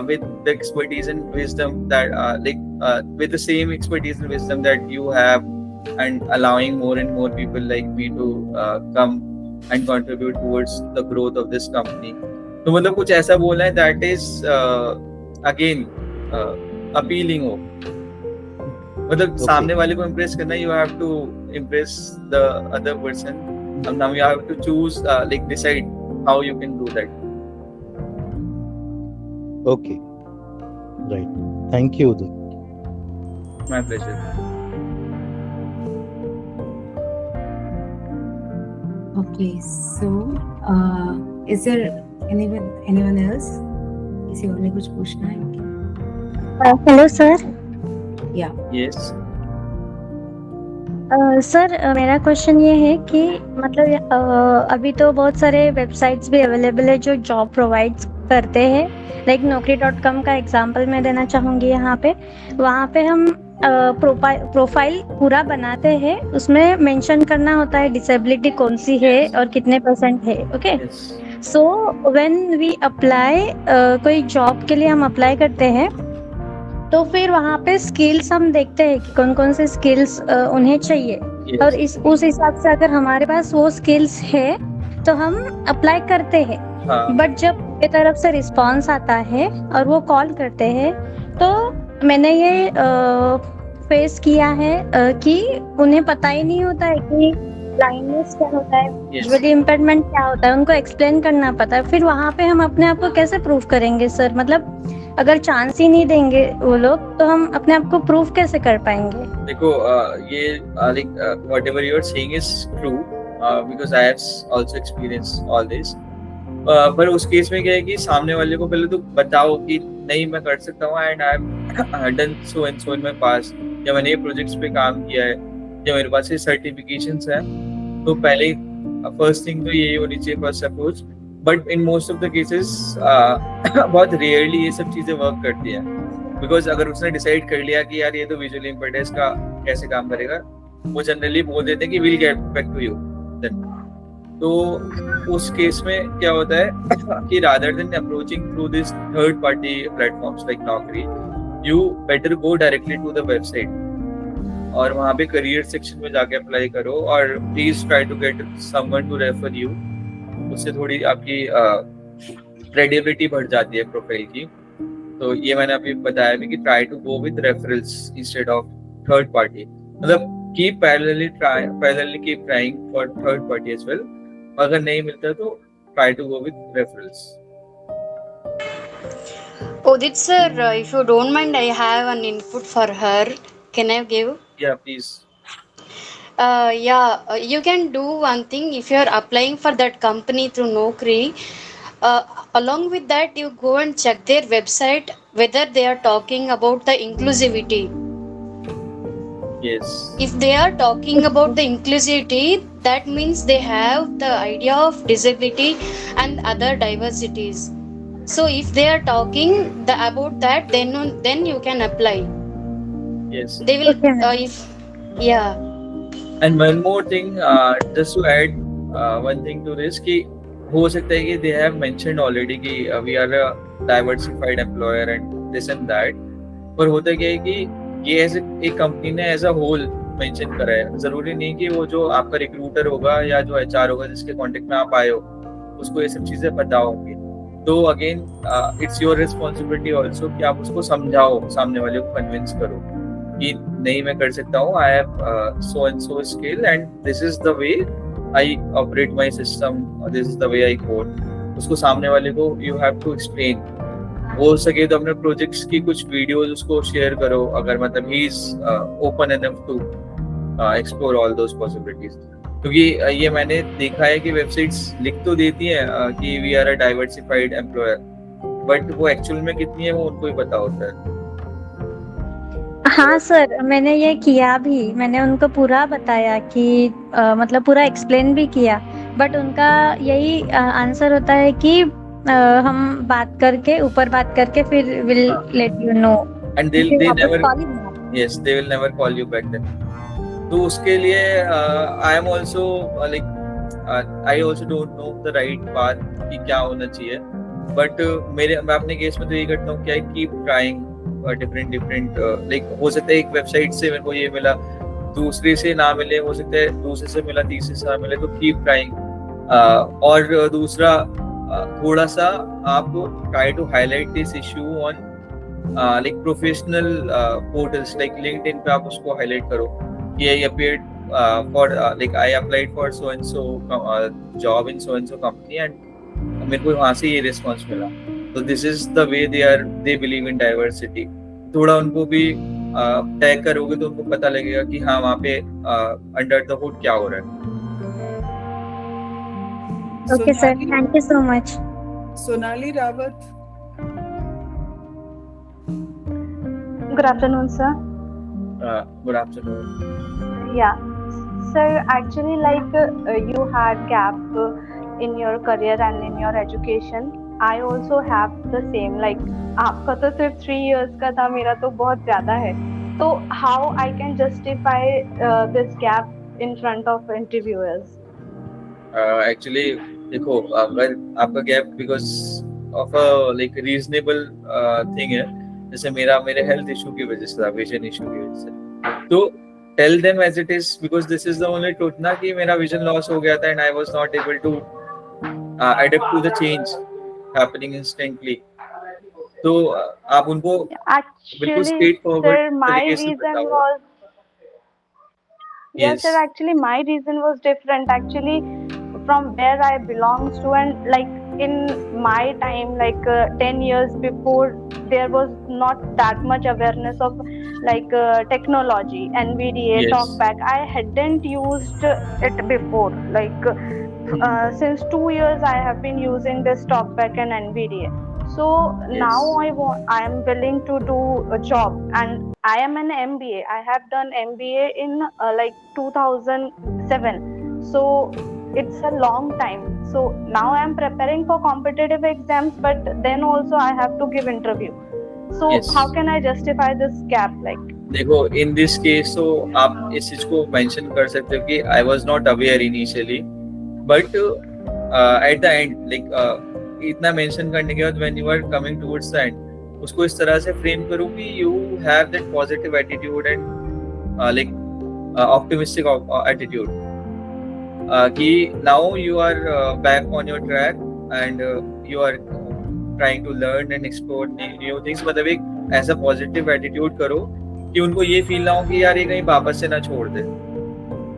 with the expertise and wisdom that with the same expertise and wisdom that you have, and allowing more and more people like me to come and contribute towards the growth of this company. तो मतलब कुछ ऐसा बोलना है that is again appealing हो. मतलब सामने वाले को impress करना, you have to impress the other person, and now you have to choose like decide how you can do that. Okay. Right. Thank you, Udit. My pleasure. Okay, so is there anyone else? किसी और ने कुछ पूछना है? Hello sir. Yes. Sir मेरा question ये है कि मतलब अभी तो बहुत सारे वेबसाइट्स भी अवेलेबल है जो जॉब प्रोवाइड करते हैं. लाइक naukri.com का एग्जांपल मैं देना चाहूँगी यहाँ पे. वहाँ पे हम प्रोफाइल पूरा बनाते हैं, उसमें मेंशन करना होता है डिसेबिलिटी कौन सी है और कितने % है. Okay. Yes. So when we apply, कोई जॉब के लिए हम अप्लाई करते हैं तो फिर वहाँ पे स्किल्स हम देखते हैं कि कौन कौन से स्किल्स उन्हें चाहिए. Yes. और उस हिसाब से अगर हमारे पास वो स्किल्स है तो हम अप्लाई करते हैं. हाँ. बट जब उनके तरफ से रिस्पांस आता है और वो कॉल करते हैं, तो मैंने ये फेस किया है कि उन्हें पता ही नहीं होता है कि ब्लाइंडनेस क्या होता है, विजुअली इम्पेयरमेंट क्या होता है, उनको एक्सप्लेन करना पड़ता है. फिर वहाँ पे हम अपने आप को कैसे प्रूव करेंगे सर? मतलब अगर चांस ही नहीं देंगे वो लोग तो हम अपने आप को प्रूव कैसे कर पाएंगे? देखो ये like whatever you are saying is true because I have also experienced all this. पर उस केस में क्या है कि सामने वाले को पहले तो बताओ कि नहीं मैं कर सकता हूँ and I have done so and so in my past, या मैंने ये प्रोजेक्ट्स पे काम किया है, या मेरे पास ये सर्टिफिकेशंस हैं, तो पहले फर्स्ट थिंग तो यही होनी चाहिए first approach. But in most of the cases बहुत रेयरली ये सब चीजें वर्क करती हैं, बिकॉज अगर उसने डिसाइड कर लिया कि यार ये तो विजुअली इम्पेयर्ड है, इसका कैसे काम करेगा, वो जनरली बोल देते हैं कि will get back to you then. तो उस केस में क्या होता है कि rather then approaching through this third party platforms like Naukri, you better go directly to the website और वहाँ पे करियर सेक्शन में जाके अप्लाई करो और please try to get someone to refer you. उससे थोड़ी आपकी क्रेडिबिलिटी बढ़ जाती है प्रोफाइल की. तो ये मैंने अभी बताया भी कि try to go with referrals instead of third party. मतलब keep parallelly keep trying for third party as well. अगर नहीं मिलता तो try to go with referrals. Udit sir, if you don't mind, I have an input for her. Can I give? Yeah, please. You can do one thing. If you are applying for that company through Naukri, along with that, you go and check their website whether they are talking about the inclusivity. Yes. If they are talking about the inclusivity, that means they have the idea of disability and other diversities. So if they are talking about that, then you can apply. Yes. They will yeah. And one more thing, just to add one thing to this, कि हो सकता है कि they have mentioned already कि we are a diversified employer and this and that. पर होता क्या है कि ये ऐसे एक कंपनी ने एज अ होल मेंशन करा है. जरूरी नहीं कि वो जो आपका रिक्रूटर होगा या जो एचआर होगा जिसके कांटेक्ट में आप आए हो उसको ये सब चीजें पता होंगी. तो again it's your responsibility also कि आप उसको समझाओ, सामने वाले को कन्विंस करो कि नहीं मैं कर सकता हूँ, I have so and so skill and this is the way I operate my system, this is the way I code. उसको सामने वाले को यू हैव टू एक्सप्लेन. हो सके तो अपने प्रोजेक्ट्स की कुछ वीडियोस उसको शेयर करो अगर मतलब he is open enough to explore all those possibilities. क्योंकि ये मैंने देखा है कि वेबसाइट्स लिख तो देती हैं कि we are a diversified employer, but वो एक्चुअल में कितनी है वो उनको ही पता होता है. हाँ सर, मैंने ये किया भी. मैंने उनको पूरा बताया कि मतलब पूरा एक्सप्लेन भी किया, बट उनका यही आंसर होता है कि हम बात करके फिर will let you know. And they will never call you back then. तो उसके लिए I am also I also don't know the right path कि क्या होना चाहिए, बट मैं अपने केस में तो ये करता हूँ क्या है, keep trying different हो सकता है एक वेबसाइट से मेरे को ये मिला, दूसरे से ना मिले, हो सकता है दूसरे से मिला, तीसरे से ना मिले, तो keep trying. और दूसरा थोड़ा सा आप try to highlight this issue on professional portals like LinkedIn पे. आप उसको हाईलाइट करो कि I appeared for I applied for so and so job in so and so company and मेरे को वहाँ से ये रिस्पॉन्स मिला. तो this is the way they believe in diversity. थोड़ा उनको भी टैग करोगे तो उनको पता लगेगा कि हाँ वहाँ पे अंडर द हुड क्या हो रहा है. Okay, sir. Thank you so much. Sonali Rawat. Good afternoon, sir. Good afternoon. Yeah, sir. Actually, you had gap in your career and in your education. I also have the same. आपका तो सिर्फ 3 years का था, मेरा तो बहुत ज़्यादा है. तो how I can justify this gap in front of interviewers? Actually, देखो अगर आपका gap because of a reasonable thing है, जैसे मेरे हेल्थ इशू की वजह से था, विजन इशू की वजह से, तो tell them as it is because this is the only truth ना कि मेरा विजन लॉस हो गया था and I was not able to adapt to the change happening instantly. तो आप उनको बिल्कुल स्ट्रेट फॉरवर्ड तरीके से बताओ. Yes, sir. Actually, my reason was different. Actually, from where I belongs to, and in my time, like 10 years before, there was not that much awareness of like technology, NVDA, Yes. TalkBack. I hadn't used it before. Like since 2 years, I have been using this TalkBack and NVDA. So now I am willing to do a job, and I am an MBA. I have done MBA in like 2007. So it's a long time. So now I am preparing for competitive exams, but then also I have to give interview. So Yes. how can I justify this gap? Like देखो in this case तो आप इस चीज को mention कर सकते हो कि I was not aware initially, but at the end like इतना मेंशन करने के बाद when you are coming towards the end, उसको इस तरह से फ्रेम करो कि you have that positive attitude and like optimistic attitude कि now you are back on your track and you are trying to learn and explore new things. मतलब एक ऐसा पॉजिटिव एटीट्यूड करो कि उनको ये फील ना हो कि यार ये कहीं वापस से ना छोड़ दे।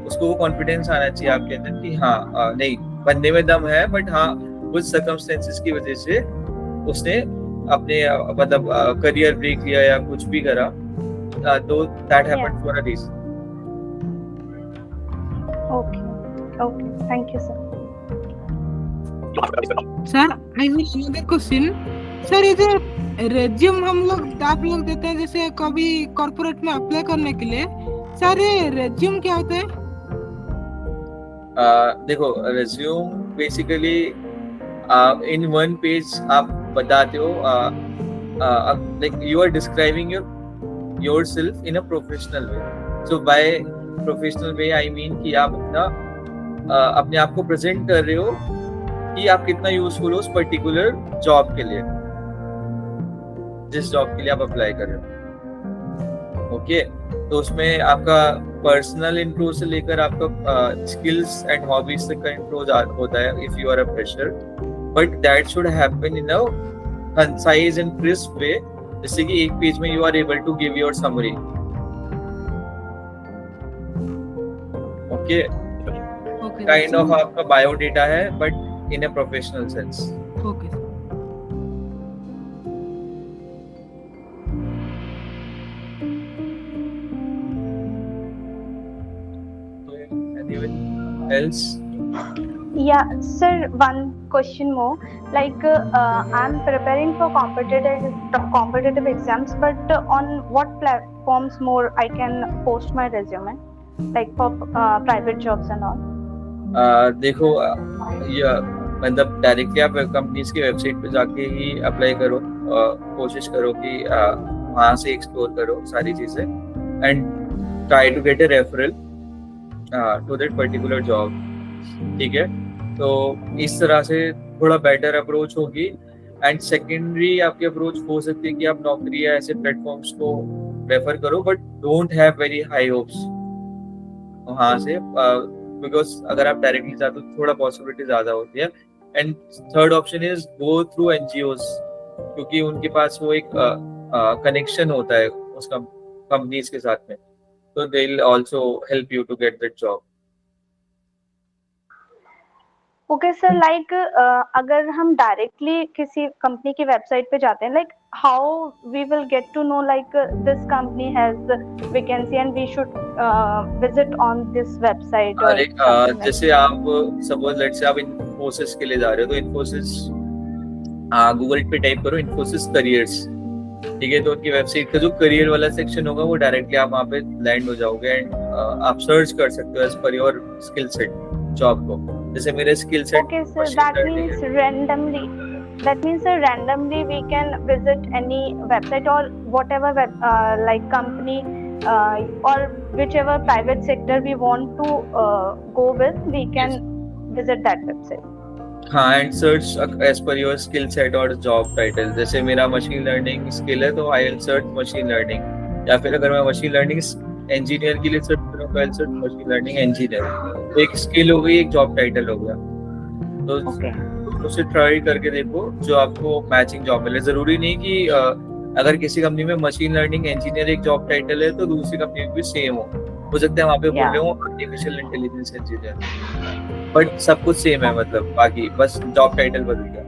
उसको वो कॉन्फिडेंस आना चाहिए आपके अंदर कि हाँ नहीं बंदे में दम है, बट हाँ कुछ सर्कमस्टेंसेस की वजह से उसने अपने मतलब करियर ब्रेक लिया या कुछ भी करा, तो that happened for a reason. okay, thank you, sir. Sir I have another question. Sir ये जो रेज्यूम हम लोग आप लोग देते हैं जैसे कभी कॉर्पोरेट में अप्लाई करने के लिए, सर ये रेज्यूम क्या होता है? देखो resume basically in one page आप बताते हो like you are describing yourself in a professional way. So by professional way I mean कि आप अपने आप को प्रेजेंट कर रहे हो कि आप कितना यूजफुल हो उस पर्टिकुलर जॉब के लिए, जिस जॉब के लिए आप अप्लाई कर रहे हो। ओके, तो उसमें आपका पर्सनल इंट्रो से लेकर आपका स्किल्स एंड हॉबीज तक का इंट्रो होता है if you are a fresher, but that should happen in a concise and crisp way, जैसे कि एक पेज में you are able to give your summary. Okay, kind of आपका बायोडेटा है but in a professional sense. Okay Anyone else? Yeah, sir, one question more. Like I'm preparing for competitive exams, but on what platforms more I can post my resume, like for private jobs and all? देखो ये मतलब directly आप companies की website पे जाके ही apply करो, कोशिश करो कि वहाँ से एक्सप्लोर करो सारी चीजें and try to get a referral to that particular job. ठीक है, तो इस तरह से थोड़ा बेटर अप्रोच होगी। एंड सेकेंडरी आपकी अप्रोच हो सकती है कि आप नौकरी या ऐसे प्लेटफॉर्म्स को रेफर करो, but don't have very high hopes वहाँ से, बिकॉज अगर आप डायरेक्टली जाते हो तो थोड़ा पॉसिबिलिटी ज्यादा होती है। And third option is go through NGOs, क्योंकि उनके पास वो एक कनेक्शन होता है उस कंपनीज के साथ में, तो they will also help you to get that job. Okay sir, like अगर हम डायरेक्टली किसी कंपनी की वेबसाइट पे जाते हैं, like how we will get to know like this company has vacancy and we should visit on this website? जैसे आप suppose let's say आप इन्फोसिस के लिए जा रहे हो, तो इन्फोसिस गूगल पे टाइप करो इन्फोसिस करियर्स, ठीक है, तो उनकी वेबसाइट का जो करियर वाला सेक्शन होगा वो डायरेक्टली आप वहाँ पे लैंड हो जाओगे एंड आप सर्च कर सकते हो as per your skill set job को। जैसे मेरे skill set Okay, so that means randomly we can visit any website or whatever like company or whichever private sector we want to go with, we can visit that website. हाँ, and search as per your skill set और job title. जैसे मेरा machine learning skill है तो I will search machine learning, या फिर अगर मैं मशीन लर्निंग इंजीनियर के लिए सर्च करूँ तो I will search machine learning engineer. एक स्किल हो गई, एक जॉब टाइटल हो गया, तो उसे ट्राई करके देखो जो आपको मैचिंग जॉब मिले। जरूरी नहीं कि अगर किसी कंपनी में मशीन लर्निंग इंजीनियर एक जॉब टाइटल है तो दूसरी कंपनी में भी सेम हो सकता है वहाँ पे बोल रहे हो आर्टिफिशियल इंटेलिजेंस इंजीनियर, बट सब कुछ सेम है, मतलब बाकी बस जॉब टाइटल बदल गया।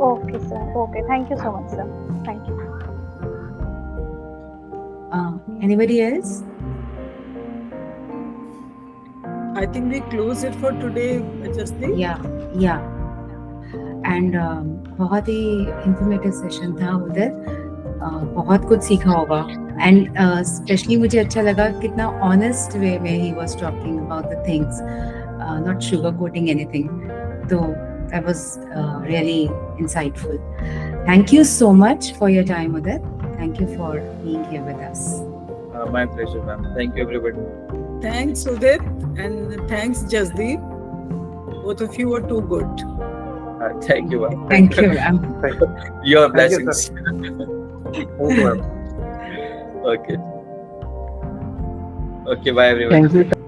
Okay, sir. Okay, thank you so much, sir. Thank you. Anybody else? I think we close it for today, Jasdeep. Yeah. And बहुत ही इंफॉर्मेटिव सेशन था उधर, बहुत कुछ सीखा होगा एंड स्पेशली मुझे अच्छा लगा कितना ऑनेस्ट वे में ही was talking about the things, not sugar coating anything, तो that was really insightful. Thank you so much for your time Uday. Thank you for being here with us. My pleasure, ma'am. Thank you, everybody. Thanks, Udit, and thanks, Jasdeep. Both of you were too good. Thank you, ma'am. Thank you. Your Thank you, blessings. Thank you, ma'am. Okay. Okay, bye, everyone. Thank you.